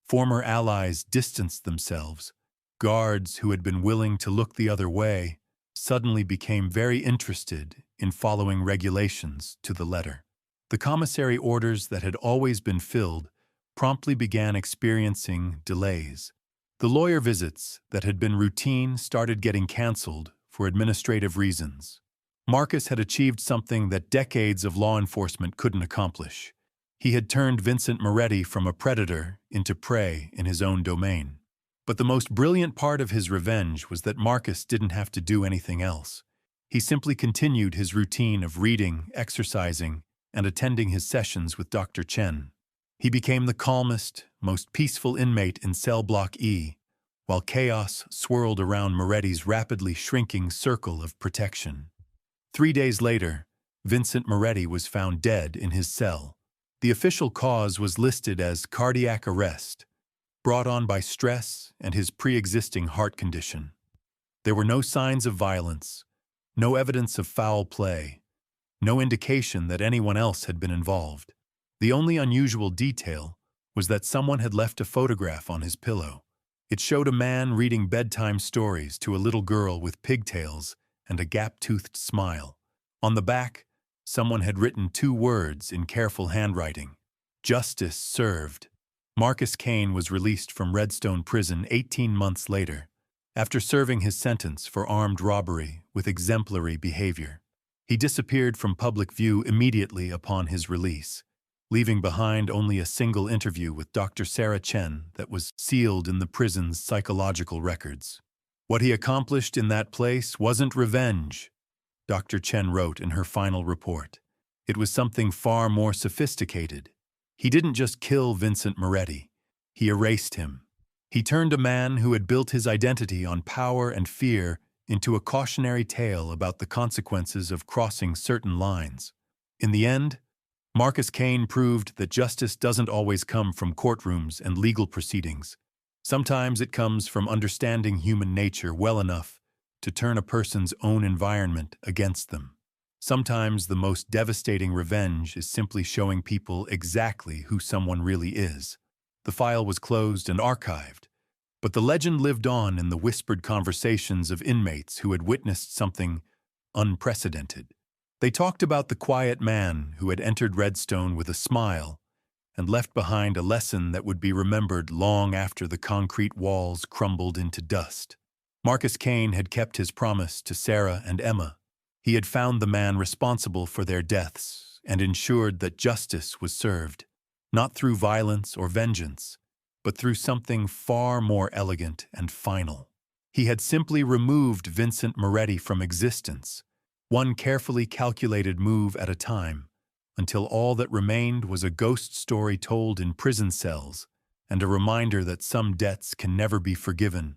Former allies distanced themselves. Guards who had been willing to look the other way suddenly became very interested in following regulations to the letter. The commissary orders that had always been filled promptly began experiencing delays. The lawyer visits that had been routine started getting canceled for administrative reasons. Marcus had achieved something that decades of law enforcement couldn't accomplish. He had turned Vincent Moretti from a predator into prey in his own domain. But the most brilliant part of his revenge was that Marcus didn't have to do anything else. He simply continued his routine of reading, exercising, and attending his sessions with Dr. Chen. He became the calmest, most peaceful inmate in cell block E, while chaos swirled around Moretti's rapidly shrinking circle of protection. 3 days later, Vincent Moretti was found dead in his cell. The official cause was listed as cardiac arrest, brought on by stress and his pre-existing heart condition. There were no signs of violence, no evidence of foul play, no indication that anyone else had been involved. The only unusual detail was that someone had left a photograph on his pillow. It showed a man reading bedtime stories to a little girl with pigtails and a gap-toothed smile. On the back, someone had written 2 words in careful handwriting: "Justice served." Marcus Kane was released from Redstone Prison 18 months later, after serving his sentence for armed robbery with exemplary behavior. He disappeared from public view immediately upon his release, leaving behind only a single interview with Dr. Sarah Chen that was sealed in the prison's psychological records. What he accomplished in that place wasn't revenge, Dr. Chen wrote in her final report. It was something far more sophisticated. He didn't just kill Vincent Moretti, he erased him. He turned a man who had built his identity on power and fear into a cautionary tale about the consequences of crossing certain lines. In the end, Marcus Kane proved that justice doesn't always come from courtrooms and legal proceedings. Sometimes it comes from understanding human nature well enough to turn a person's own environment against them. Sometimes the most devastating revenge is simply showing people exactly who someone really is. The file was closed and archived, but the legend lived on in the whispered conversations of inmates who had witnessed something unprecedented. They talked about the quiet man who had entered Redstone with a smile and left behind a lesson that would be remembered long after the concrete walls crumbled into dust. Marcus Kane had kept his promise to Sarah and Emma. He had found the man responsible for their deaths and ensured that justice was served, not through violence or vengeance, but through something far more elegant and final. He had simply removed Vincent Moretti from existence, one carefully calculated move at a time, until all that remained was a ghost story told in prison cells and a reminder that some debts can never be forgiven,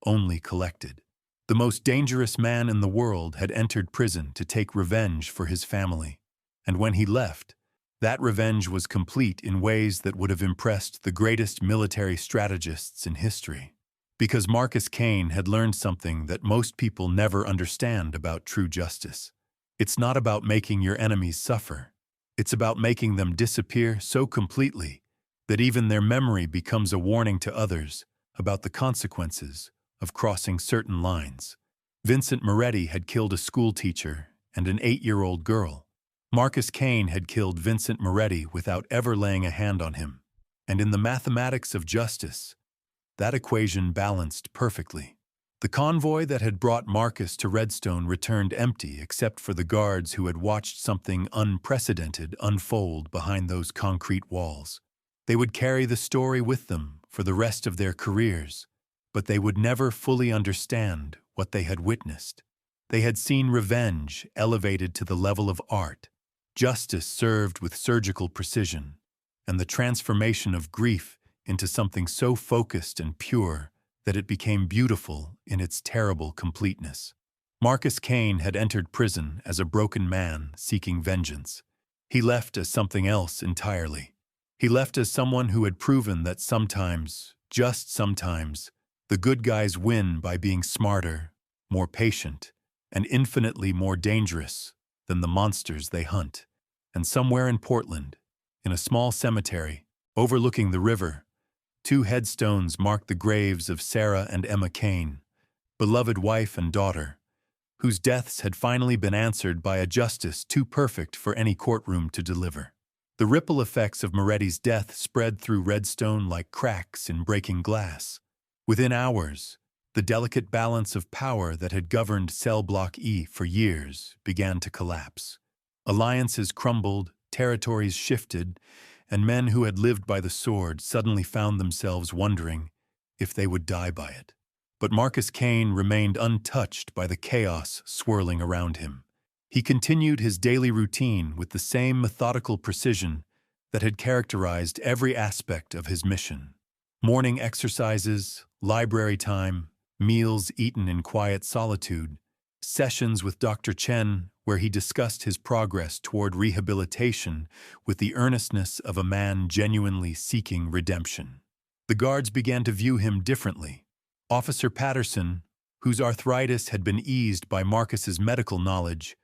only collected. The most dangerous man in the world had entered prison to take revenge for his family, and when he left, that revenge was complete in ways that would have impressed the greatest military strategists in history. Because Marcus Kane had learned something that most people never understand about true justice. It's not about making your enemies suffer. It's about making them disappear so completely that even their memory becomes a warning to others about the consequences of crossing certain lines. Vincent Moretti had killed a schoolteacher and an 8-year-old girl. Marcus Kane had killed Vincent Moretti without ever laying a hand on him. And in the mathematics of justice, that equation balanced perfectly. The convoy that had brought Marcus to Redstone returned empty except for the guards who had watched something unprecedented unfold behind those concrete walls. They would carry the story with them for the rest of their careers, but they would never fully understand what they had witnessed. They had seen revenge elevated to the level of art, justice served with surgical precision, and the transformation of grief into something so focused and pure that it became beautiful in its terrible completeness. Marcus Kane had entered prison as a broken man seeking vengeance. He left as something else entirely. He left as someone who had proven that sometimes, just sometimes, the good guys win by being smarter, more patient, and infinitely more dangerous than the monsters they hunt. And somewhere in Portland, in a small cemetery overlooking the river, two headstones mark the graves of Sarah and Emma Kane, beloved wife and daughter, whose deaths had finally been answered by a justice too perfect for any courtroom to deliver. The ripple effects of Moretti's death spread through Redstone like cracks in breaking glass. Within hours, the delicate balance of power that had governed Cell Block E for years began to collapse. Alliances crumbled, territories shifted, and men who had lived by the sword suddenly found themselves wondering if they would die by it. But Marcus Kane remained untouched by the chaos swirling around him. He continued his daily routine with the same methodical precision that had characterized every aspect of his mission. Morning exercises, library time, meals eaten in quiet solitude, sessions with Dr. Chen where he discussed his progress toward rehabilitation with the earnestness of a man genuinely seeking redemption. The guards began to view him differently. Officer Patterson, whose arthritis had been eased by Marcus's medical knowledge,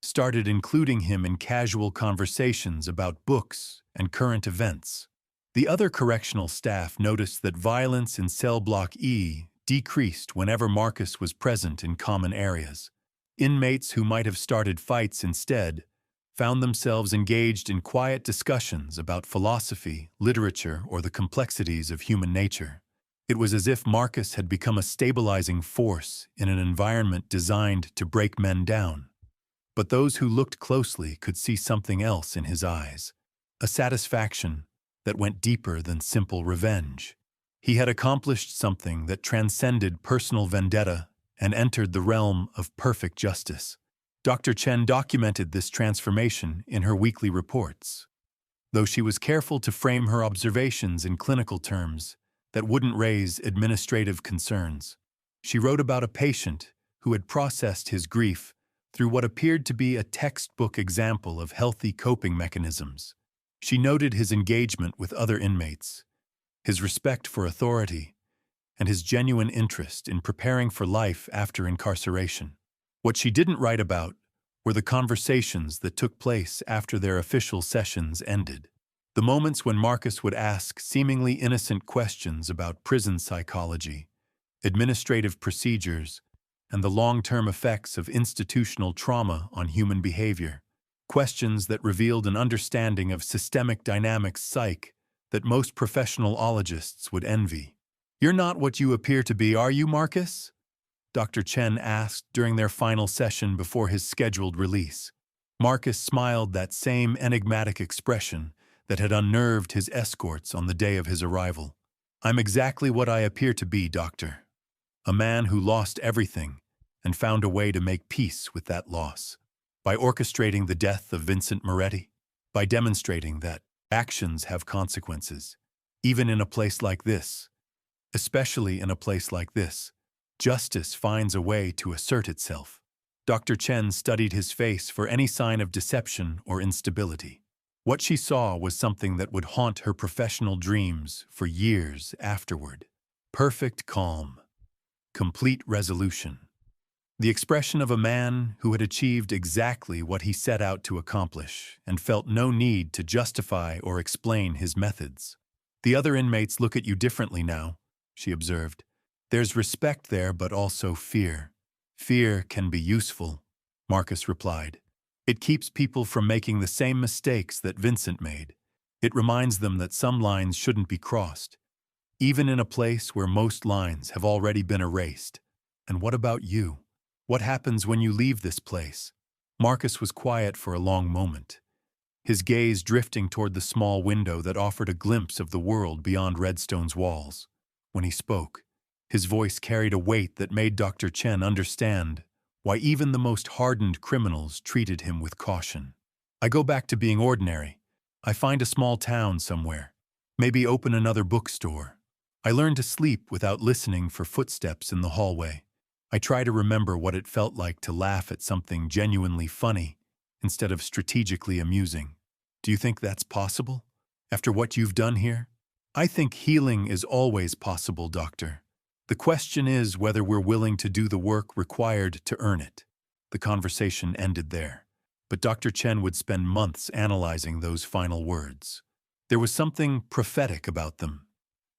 started including him in casual conversations about books and current events. The other correctional staff noticed that violence in Cell Block E decreased whenever Marcus was present in common areas. Inmates who might have started fights instead found themselves engaged in quiet discussions about philosophy, literature, or the complexities of human nature. It was as if Marcus had become a stabilizing force in an environment designed to break men down. But those who looked closely could see something else in his eyes, a satisfaction that went deeper than simple revenge. He had accomplished something that transcended personal vendetta and entered the realm of perfect justice. Dr. Chen documented this transformation in her weekly reports. Though she was careful to frame her observations in clinical terms that wouldn't raise administrative concerns, she wrote about a patient who had processed his grief through what appeared to be a textbook example of healthy coping mechanisms. She noted his engagement with other inmates, his respect for authority, and his genuine interest in preparing for life after incarceration. What she didn't write about were the conversations that took place after their official sessions ended. The moments when Marcus would ask seemingly innocent questions about prison psychology, administrative procedures, and the long-term effects of institutional trauma on human behavior. Questions that revealed an understanding of systemic dynamics psych that most professional ologists would envy. "You're not what you appear to be, are you, Marcus?" Dr. Chen asked during their final session before his scheduled release. Marcus smiled that same enigmatic expression that had unnerved his escorts on the day of his arrival. "I'm exactly what I appear to be, Doctor. A man who lost everything and found a way to make peace with that loss. By orchestrating the death of Vincent Moretti, by demonstrating that actions have consequences, even in a place like this. Especially in a place like this, justice finds a way to assert itself." Dr. Chen studied his face for any sign of deception or instability. What she saw was something that would haunt her professional dreams for years afterward. Perfect calm. Complete resolution. The expression of a man who had achieved exactly what he set out to accomplish and felt no need to justify or explain his methods. "The other inmates look at you differently now," she observed. "There's respect there, but also fear." "Fear can be useful," Marcus replied. "It keeps people from making the same mistakes that Vincent made. It reminds them that some lines shouldn't be crossed, even in a place where most lines have already been erased. And what about you? What happens when you leave this place?" Marcus was quiet for a long moment, his gaze drifting toward the small window that offered a glimpse of the world beyond Redstone's walls. When he spoke, his voice carried a weight that made Dr. Chen understand why even the most hardened criminals treated him with caution. "I go back to being ordinary. I find a small town somewhere. Maybe open another bookstore. I learn to sleep without listening for footsteps in the hallway. I try to remember what it felt like to laugh at something genuinely funny instead of strategically amusing. Do you think that's possible, after what you've done here?" "I think healing is always possible, Doctor. The question is whether we're willing to do the work required to earn it." the conversation ended there. But Dr. Chen would spend months analyzing those final words. There was something prophetic about them,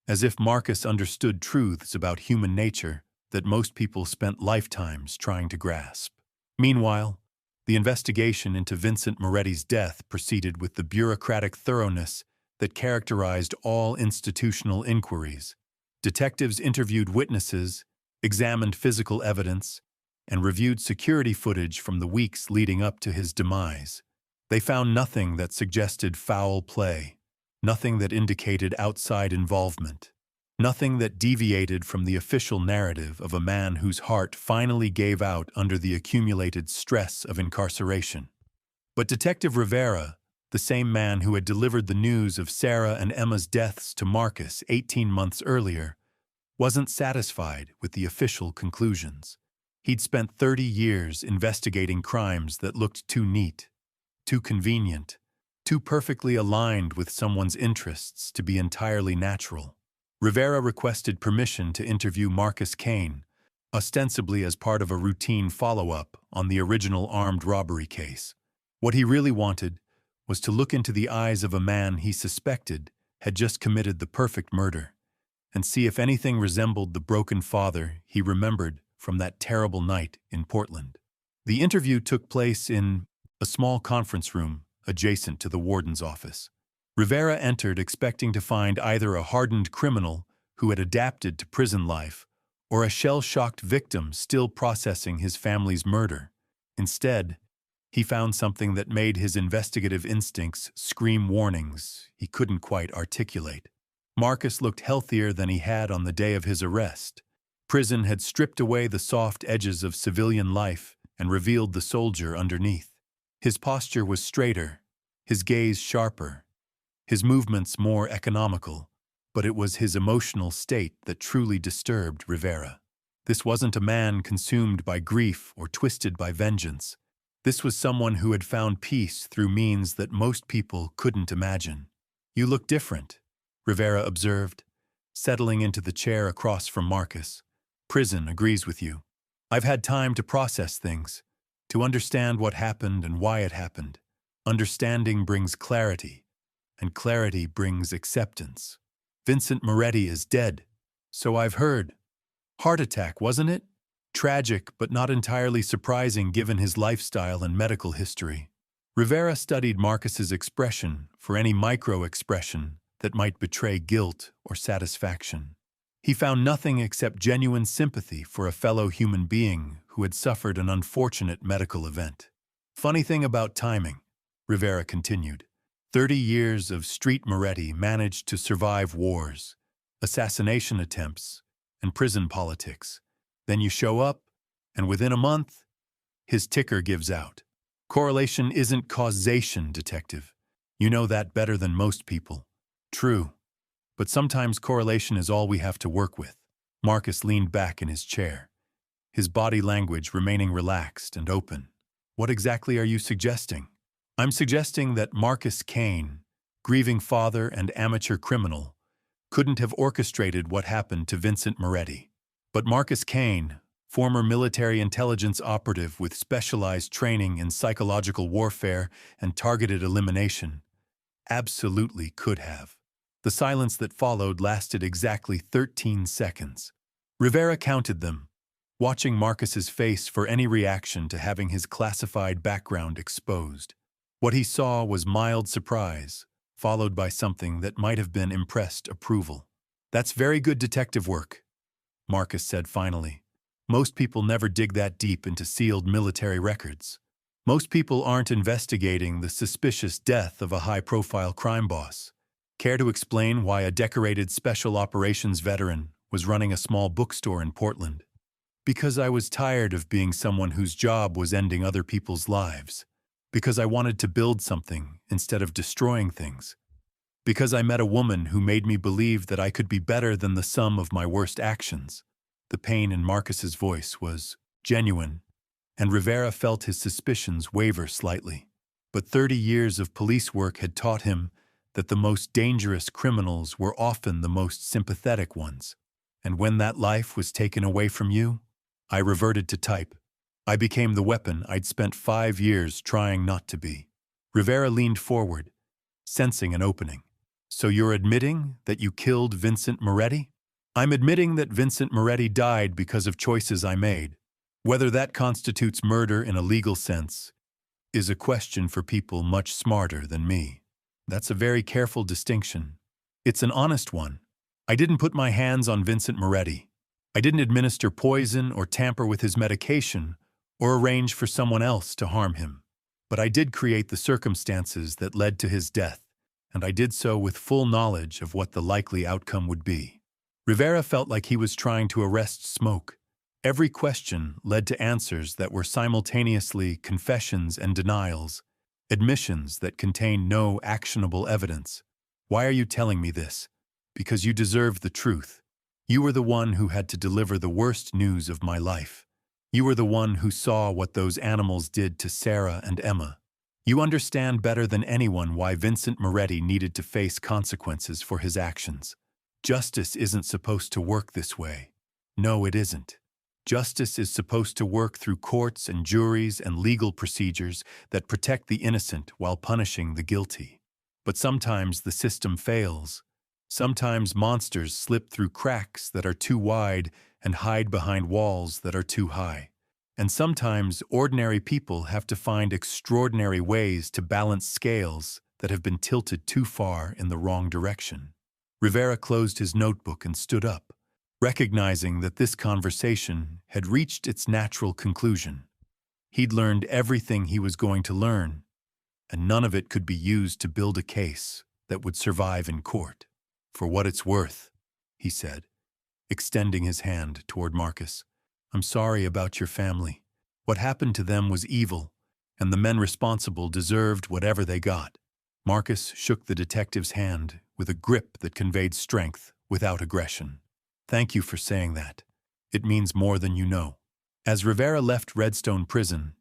as if Marcus understood truths about human nature that most people spent lifetimes trying to grasp. Meanwhile, the investigation into Vincent Moretti's death proceeded with the bureaucratic thoroughness that characterized all institutional inquiries. Detectives interviewed witnesses, examined physical evidence, and reviewed security footage from the weeks leading up to his demise. They found nothing that suggested foul play, nothing that indicated outside involvement, nothing that deviated from the official narrative of a man whose heart finally gave out under the accumulated stress of incarceration. But Detective Rivera, the same man who had delivered the news of Sarah and Emma's deaths to Marcus 18 months earlier, wasn't satisfied with the official conclusions. He'd spent 30 years investigating crimes that looked too neat, too convenient, too perfectly aligned with someone's interests to be entirely natural. Rivera requested permission to interview Marcus Kane, ostensibly as part of a routine follow-up on the original armed robbery case. What he really wanted was to look into the eyes of a man he suspected had just committed the perfect murder, and see if anything resembled the broken father he remembered from that terrible night in Portland. The interview took place in a small conference room adjacent to the warden's office. Rivera entered expecting to find either a hardened criminal who had adapted to prison life or a shell-shocked victim still processing his family's murder. Instead, he found something that made his investigative instincts scream warnings he couldn't quite articulate. Marcus looked healthier than he had on the day of his arrest. Prison had stripped away the soft edges of civilian life and revealed the soldier underneath. His posture was straighter, his gaze sharper, his movements more economical, but it was his emotional state that truly disturbed Rivera. This wasn't a man consumed by grief or twisted by vengeance. This was someone who had found peace through means that most people couldn't imagine. "You look different," Rivera observed, settling into the chair across from Marcus. "Prison agrees with you. I've had time to process things, to understand what happened and why it happened. Understanding brings clarity, and clarity brings acceptance. Vincent Moretti is dead, so I've heard. Heart attack, wasn't it? Tragic, but not entirely surprising given his lifestyle and medical history." Rivera studied Marcus's expression for any micro-expression that might betray guilt or satisfaction. He found nothing except genuine sympathy for a fellow human being who had suffered an unfortunate medical event. "Funny thing about timing," Rivera continued. 30 years of Street Moretti managed to survive wars, assassination attempts, and prison politics. Then you show up, and within a month, his ticker gives out. Correlation isn't causation, detective. You know that better than most people. True. But sometimes correlation is all we have to work with. Marcus leaned back in his chair, his body language remaining relaxed and open. "What exactly are you suggesting?" "I'm suggesting that Marcus Kane, grieving father and amateur criminal, couldn't have orchestrated what happened to Vincent Moretti. But Marcus Kane, former military intelligence operative with specialized training in psychological warfare and targeted elimination, absolutely could have." The silence that followed lasted exactly 13 seconds. Rivera counted them, watching Marcus's face for any reaction to having his classified background exposed. What he saw was mild surprise, followed by something that might have been impressed approval. "That's very good detective work," Marcus said finally. "Most people never dig that deep into sealed military records. Most people aren't investigating the suspicious death of a high-profile crime boss. Care to explain why a decorated special operations veteran was running a small bookstore in Portland?" "Because I was tired of being someone whose job was ending other people's lives. Because I wanted to build something instead of destroying things. Because I met a woman who made me believe that I could be better than the sum of my worst actions." The pain in Marcus's voice was genuine, and Rivera felt his suspicions waver slightly. But 30 years of police work had taught him that the most dangerous criminals were often the most sympathetic ones. And when that life was taken away from you, I reverted to type. I became the weapon I'd spent 5 years trying not to be. Rivera leaned forward, sensing an opening. So you're admitting that you killed Vincent Moretti? I'm admitting that Vincent Moretti died because of choices I made. Whether that constitutes murder in a legal sense is a question for people much smarter than me. That's a very careful distinction. It's an honest one. I didn't put my hands on Vincent Moretti. I didn't administer poison or tamper with his medication or arrange for someone else to harm him. But I did create the circumstances that led to his death, and I did so with full knowledge of what the likely outcome would be. Rivera felt like he was trying to arrest smoke. Every question led to answers that were simultaneously confessions and denials, admissions that contained no actionable evidence. Why are you telling me this? Because you deserve the truth. You were the one who had to deliver the worst news of my life. You were the one who saw what those animals did to Sarah and Emma. You understand better than anyone why Vincent Moretti needed to face consequences for his actions. Justice isn't supposed to work this way. No, it isn't. Justice is supposed to work through courts and juries and legal procedures that protect the innocent while punishing the guilty. But sometimes the system fails. Sometimes monsters slip through cracks that are too wide and hide behind walls that are too high. And sometimes ordinary people have to find extraordinary ways to balance scales that have been tilted too far in the wrong direction. Rivera closed his notebook and stood up, recognizing that this conversation had reached its natural conclusion. He'd learned everything he was going to learn, and none of it could be used to build a case that would survive in court. For what it's worth, he said, extending his hand toward Marcus. I'm sorry about your family. What happened to them was evil, and the men responsible deserved whatever they got. Marcus shook the detective's hand with a grip that conveyed strength without aggression. Thank you for saying that. It means more than you know. As Rivera left Redstone Prison,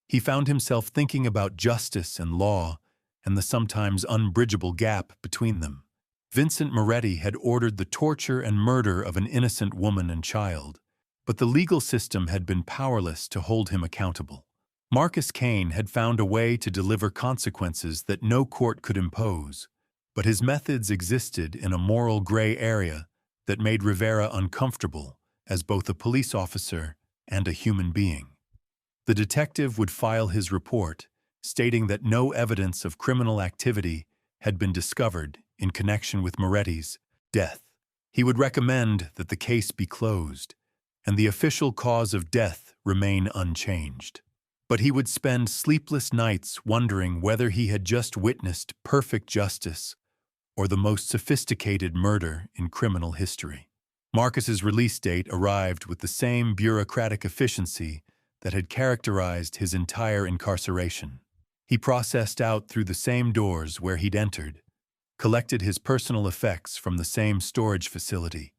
he found himself thinking about justice and law and the sometimes unbridgeable gap between them. Vincent Moretti had ordered the torture and murder of an innocent woman and child, but the legal system had been powerless to hold him accountable. Marcus Kane had found a way to deliver consequences that no court could impose, but his methods existed in a moral gray area that made Rivera uncomfortable as both a police officer and a human being. The detective would file his report, stating that no evidence of criminal activity had been discovered in connection with Moretti's death. He would recommend that the case be closed and the official cause of death remain unchanged. But he would spend sleepless nights wondering whether he had just witnessed perfect justice or the most sophisticated murder in criminal history. Marcus's release date arrived with the same bureaucratic efficiency that had characterized his entire incarceration. He processed out through the same doors where he'd entered, collected his personal effects from the same storage facility,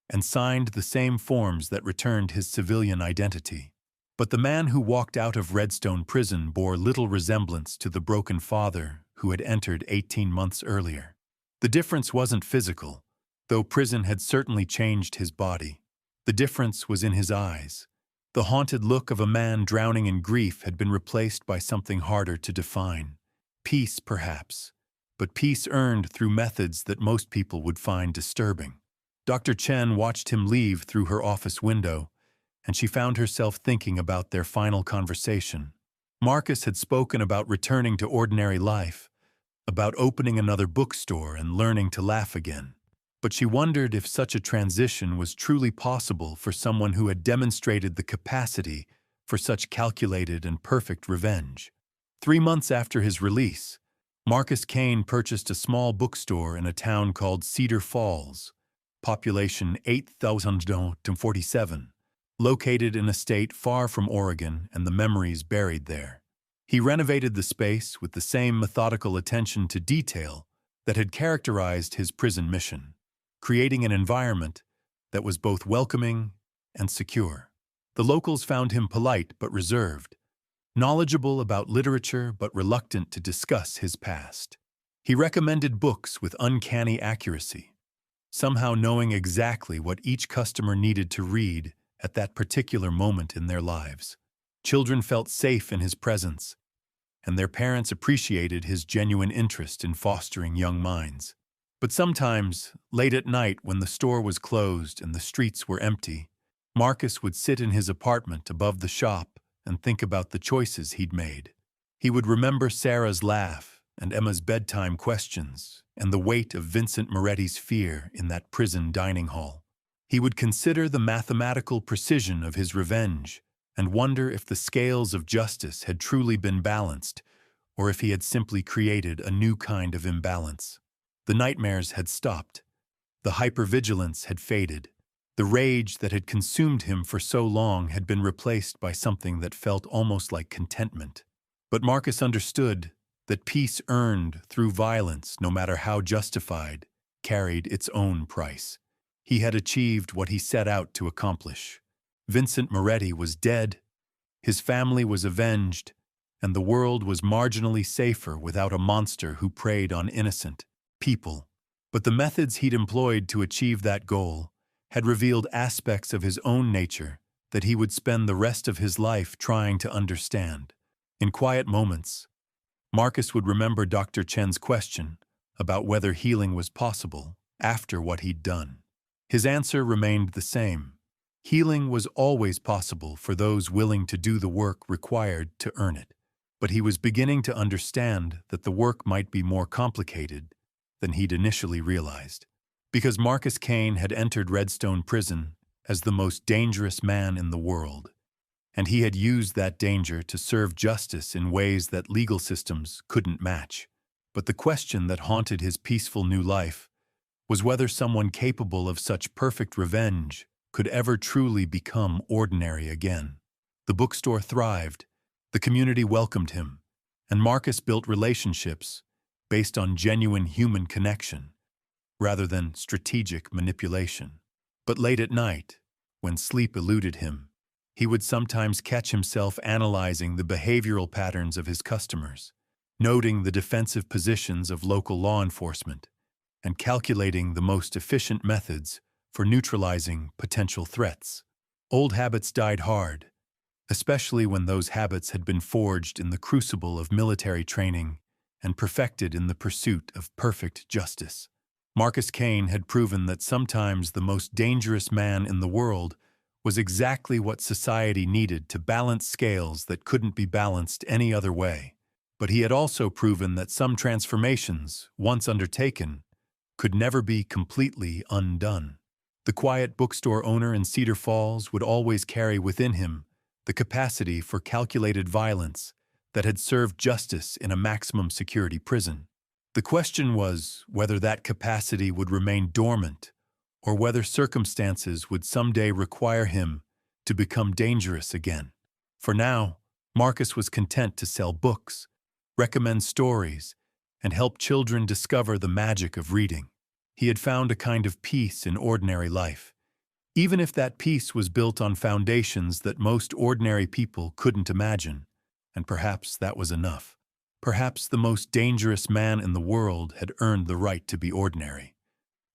and signed the same forms that returned his civilian identity. But the man who walked out of Redstone Prison bore little resemblance to the broken father who had entered 18 months earlier. The difference wasn't physical, though prison had certainly changed his body. The difference was in his eyes. The haunted look of a man drowning in grief had been replaced by something harder to define. Peace, perhaps, but peace earned through methods that most people would find disturbing. Dr. Chen watched him leave through her office window, and she found herself thinking about their final conversation. Marcus had spoken about returning to ordinary life, about opening another bookstore and learning to laugh again. But she wondered if such a transition was truly possible for someone who had demonstrated the capacity for such calculated and perfect revenge. 3 months after his release, Marcus Kane purchased a small bookstore in a town called Cedar Falls, population 8,047, located in a state far from Oregon and the memories buried there. He renovated the space with the same methodical attention to detail that had characterized his prison mission, creating an environment that was both welcoming and secure. The locals found him polite but reserved, knowledgeable about literature but reluctant to discuss his past. He recommended books with uncanny accuracy, somehow knowing exactly what each customer needed to read at that particular moment in their lives. Children felt safe in his presence, and their parents appreciated his genuine interest in fostering young minds. But sometimes, late at night when the store was closed and the streets were empty, Marcus would sit in his apartment above the shop and think about the choices he'd made. He would remember Sarah's laugh and Emma's bedtime questions and the weight of Vincent Moretti's fear in that prison dining hall. He would consider the mathematical precision of his revenge and wonder if the scales of justice had truly been balanced or if he had simply created a new kind of imbalance. The nightmares had stopped. The hypervigilance had faded. The rage that had consumed him for so long had been replaced by something that felt almost like contentment. But Marcus understood that peace earned through violence, no matter how justified, carried its own price. He had achieved what he set out to accomplish. Vincent Moretti was dead, his family was avenged, and the world was marginally safer without a monster who preyed on innocent people. But the methods he'd employed to achieve that goal had revealed aspects of his own nature that he would spend the rest of his life trying to understand. In quiet moments, Marcus would remember Dr. Chen's question about whether healing was possible after what he'd done. His answer remained the same. Healing was always possible for those willing to do the work required to earn it. But he was beginning to understand that the work might be more complicated than he'd initially realized. Because Marcus Kane had entered Redstone Prison as the most dangerous man in the world, and he had used that danger to serve justice in ways that legal systems couldn't match. But the question that haunted his peaceful new life was whether someone capable of such perfect revenge could ever truly become ordinary again. The bookstore thrived, the community welcomed him, and Marcus built relationships based on genuine human connection, rather than strategic manipulation. But late at night, when sleep eluded him, he would sometimes catch himself analyzing the behavioral patterns of his customers, noting the defensive positions of local law enforcement, and calculating the most efficient methods for neutralizing potential threats. Old habits died hard, especially when those habits had been forged in the crucible of military training and perfected in the pursuit of perfect justice. Marcus Kane had proven that sometimes the most dangerous man in the world was exactly what society needed to balance scales that couldn't be balanced any other way. But he had also proven that some transformations, once undertaken, could never be completely undone. The quiet bookstore owner in Cedar Falls would always carry within him the capacity for calculated violence that had served justice in a maximum security prison. The question was whether that capacity would remain dormant or whether circumstances would someday require him to become dangerous again. For now, Marcus was content to sell books, recommend stories, and help children discover the magic of reading. He had found a kind of peace in ordinary life, even if that peace was built on foundations that most ordinary people couldn't imagine, and perhaps that was enough. Perhaps the most dangerous man in the world had earned the right to be ordinary,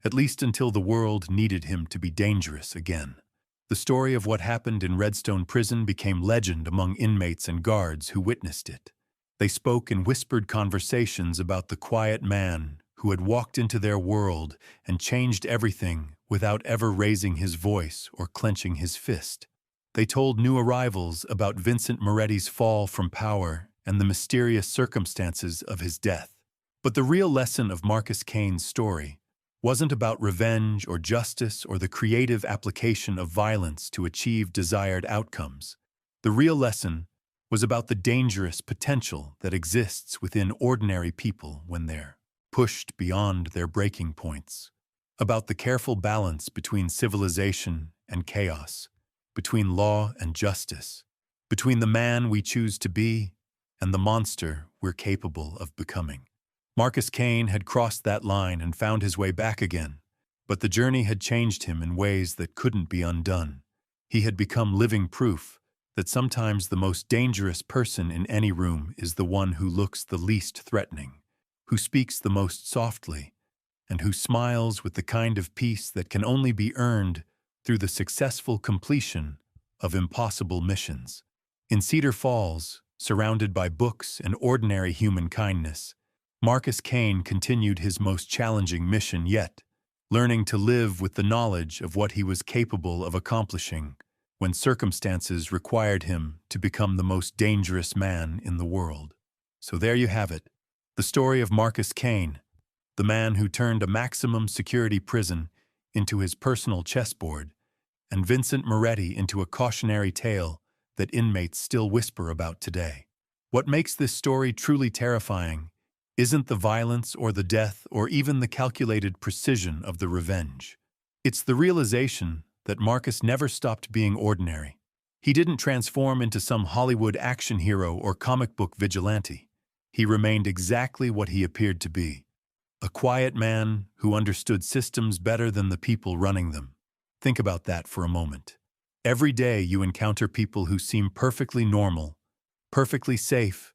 at least until the world needed him to be dangerous again. The story of what happened in Redstone Prison became legend among inmates and guards who witnessed it. They spoke in whispered conversations about the quiet man who had walked into their world and changed everything without ever raising his voice or clenching his fist. They told new arrivals about Vincent Moretti's fall from power and the mysterious circumstances of his death. But the real lesson of Marcus Kane's story wasn't about revenge or justice or the creative application of violence to achieve desired outcomes. The real lesson was about the dangerous potential that exists within ordinary people when they're pushed beyond their breaking points, about the careful balance between civilization and chaos, between law and justice, between the man we choose to be and the monster we're capable of becoming. Marcus Kane had crossed that line and found his way back again, but the journey had changed him in ways that couldn't be undone. He had become living proof that sometimes the most dangerous person in any room is the one who looks the least threatening, who speaks the most softly, and who smiles with the kind of peace that can only be earned through the successful completion of impossible missions. In Cedar Falls, surrounded by books and ordinary human kindness, Marcus Kane continued his most challenging mission yet, learning to live with the knowledge of what he was capable of accomplishing when circumstances required him to become the most dangerous man in the world. So there you have it, the story of Marcus Kane, the man who turned a maximum security prison into his personal chessboard, and Vincent Moretti into a cautionary tale that inmates still whisper about today. What makes this story truly terrifying isn't the violence or the death or even the calculated precision of the revenge. It's the realization that Marcus never stopped being ordinary. He didn't transform into some Hollywood action hero or comic book vigilante. He remained exactly what he appeared to be, a quiet man who understood systems better than the people running them. Think about that for a moment. Every day you encounter people who seem perfectly normal, perfectly safe,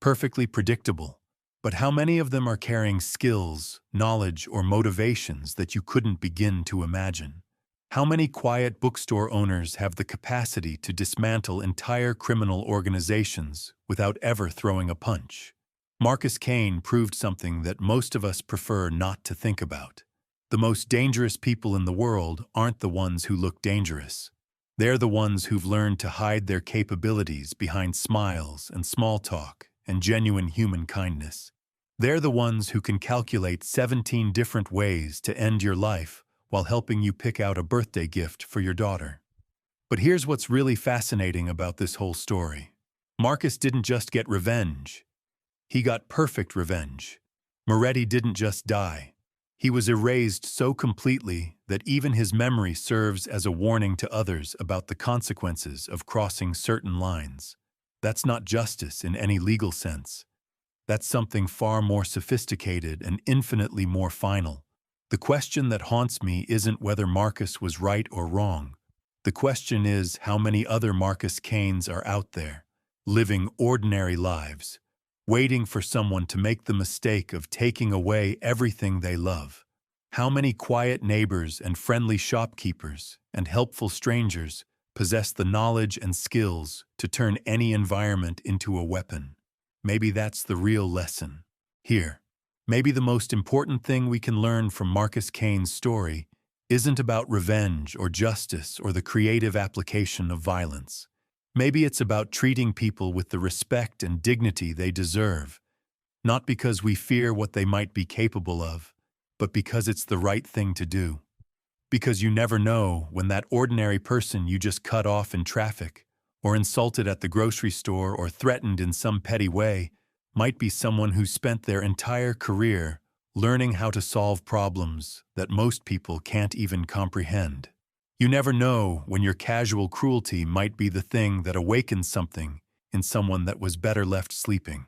perfectly predictable. But how many of them are carrying skills, knowledge, or motivations that you couldn't begin to imagine? How many quiet bookstore owners have the capacity to dismantle entire criminal organizations without ever throwing a punch? Marcus Kane proved something that most of us prefer not to think about. The most dangerous people in the world aren't the ones who look dangerous. They're the ones who've learned to hide their capabilities behind smiles and small talk and genuine human kindness. They're the ones who can calculate 17 different ways to end your life while helping you pick out a birthday gift for your daughter. But here's what's really fascinating about this whole story. Marcus didn't just get revenge. He got perfect revenge. Moretti didn't just die. He was erased so completely that even his memory serves as a warning to others about the consequences of crossing certain lines. That's not justice in any legal sense. That's something far more sophisticated and infinitely more final. The question that haunts me isn't whether Marcus was right or wrong. The question is how many other Marcus Kanes are out there, living ordinary lives, waiting for someone to make the mistake of taking away everything they love. How many quiet neighbors and friendly shopkeepers and helpful strangers possess the knowledge and skills to turn any environment into a weapon? Maybe that's the real lesson here. Maybe the most important thing we can learn from Marcus Kane's story isn't about revenge or justice or the creative application of violence. Maybe it's about treating people with the respect and dignity they deserve, not because we fear what they might be capable of, but because it's the right thing to do. Because you never know when that ordinary person you just cut off in traffic, or insulted at the grocery store, or threatened in some petty way, might be someone who spent their entire career learning how to solve problems that most people can't even comprehend. You never know when your casual cruelty might be the thing that awakens something in someone that was better left sleeping.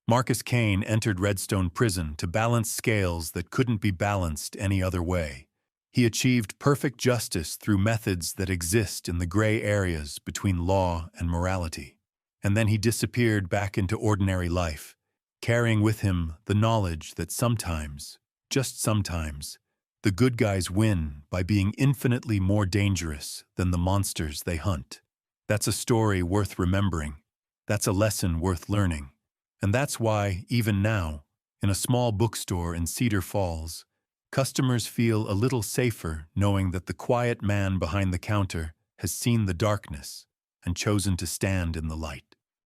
Marcus Kane entered Redstone Prison to balance scales that couldn't be balanced any other way. He achieved perfect justice through methods that exist in the gray areas between law and morality. And then he disappeared back into ordinary life, carrying with him the knowledge that sometimes, just sometimes, the good guys win by being infinitely more dangerous than the monsters they hunt. That's a story worth remembering. That's a lesson worth learning. And that's why, even now, in a small bookstore in Cedar Falls, customers feel a little safer knowing that the quiet man behind the counter has seen the darkness and chosen to stand in the light.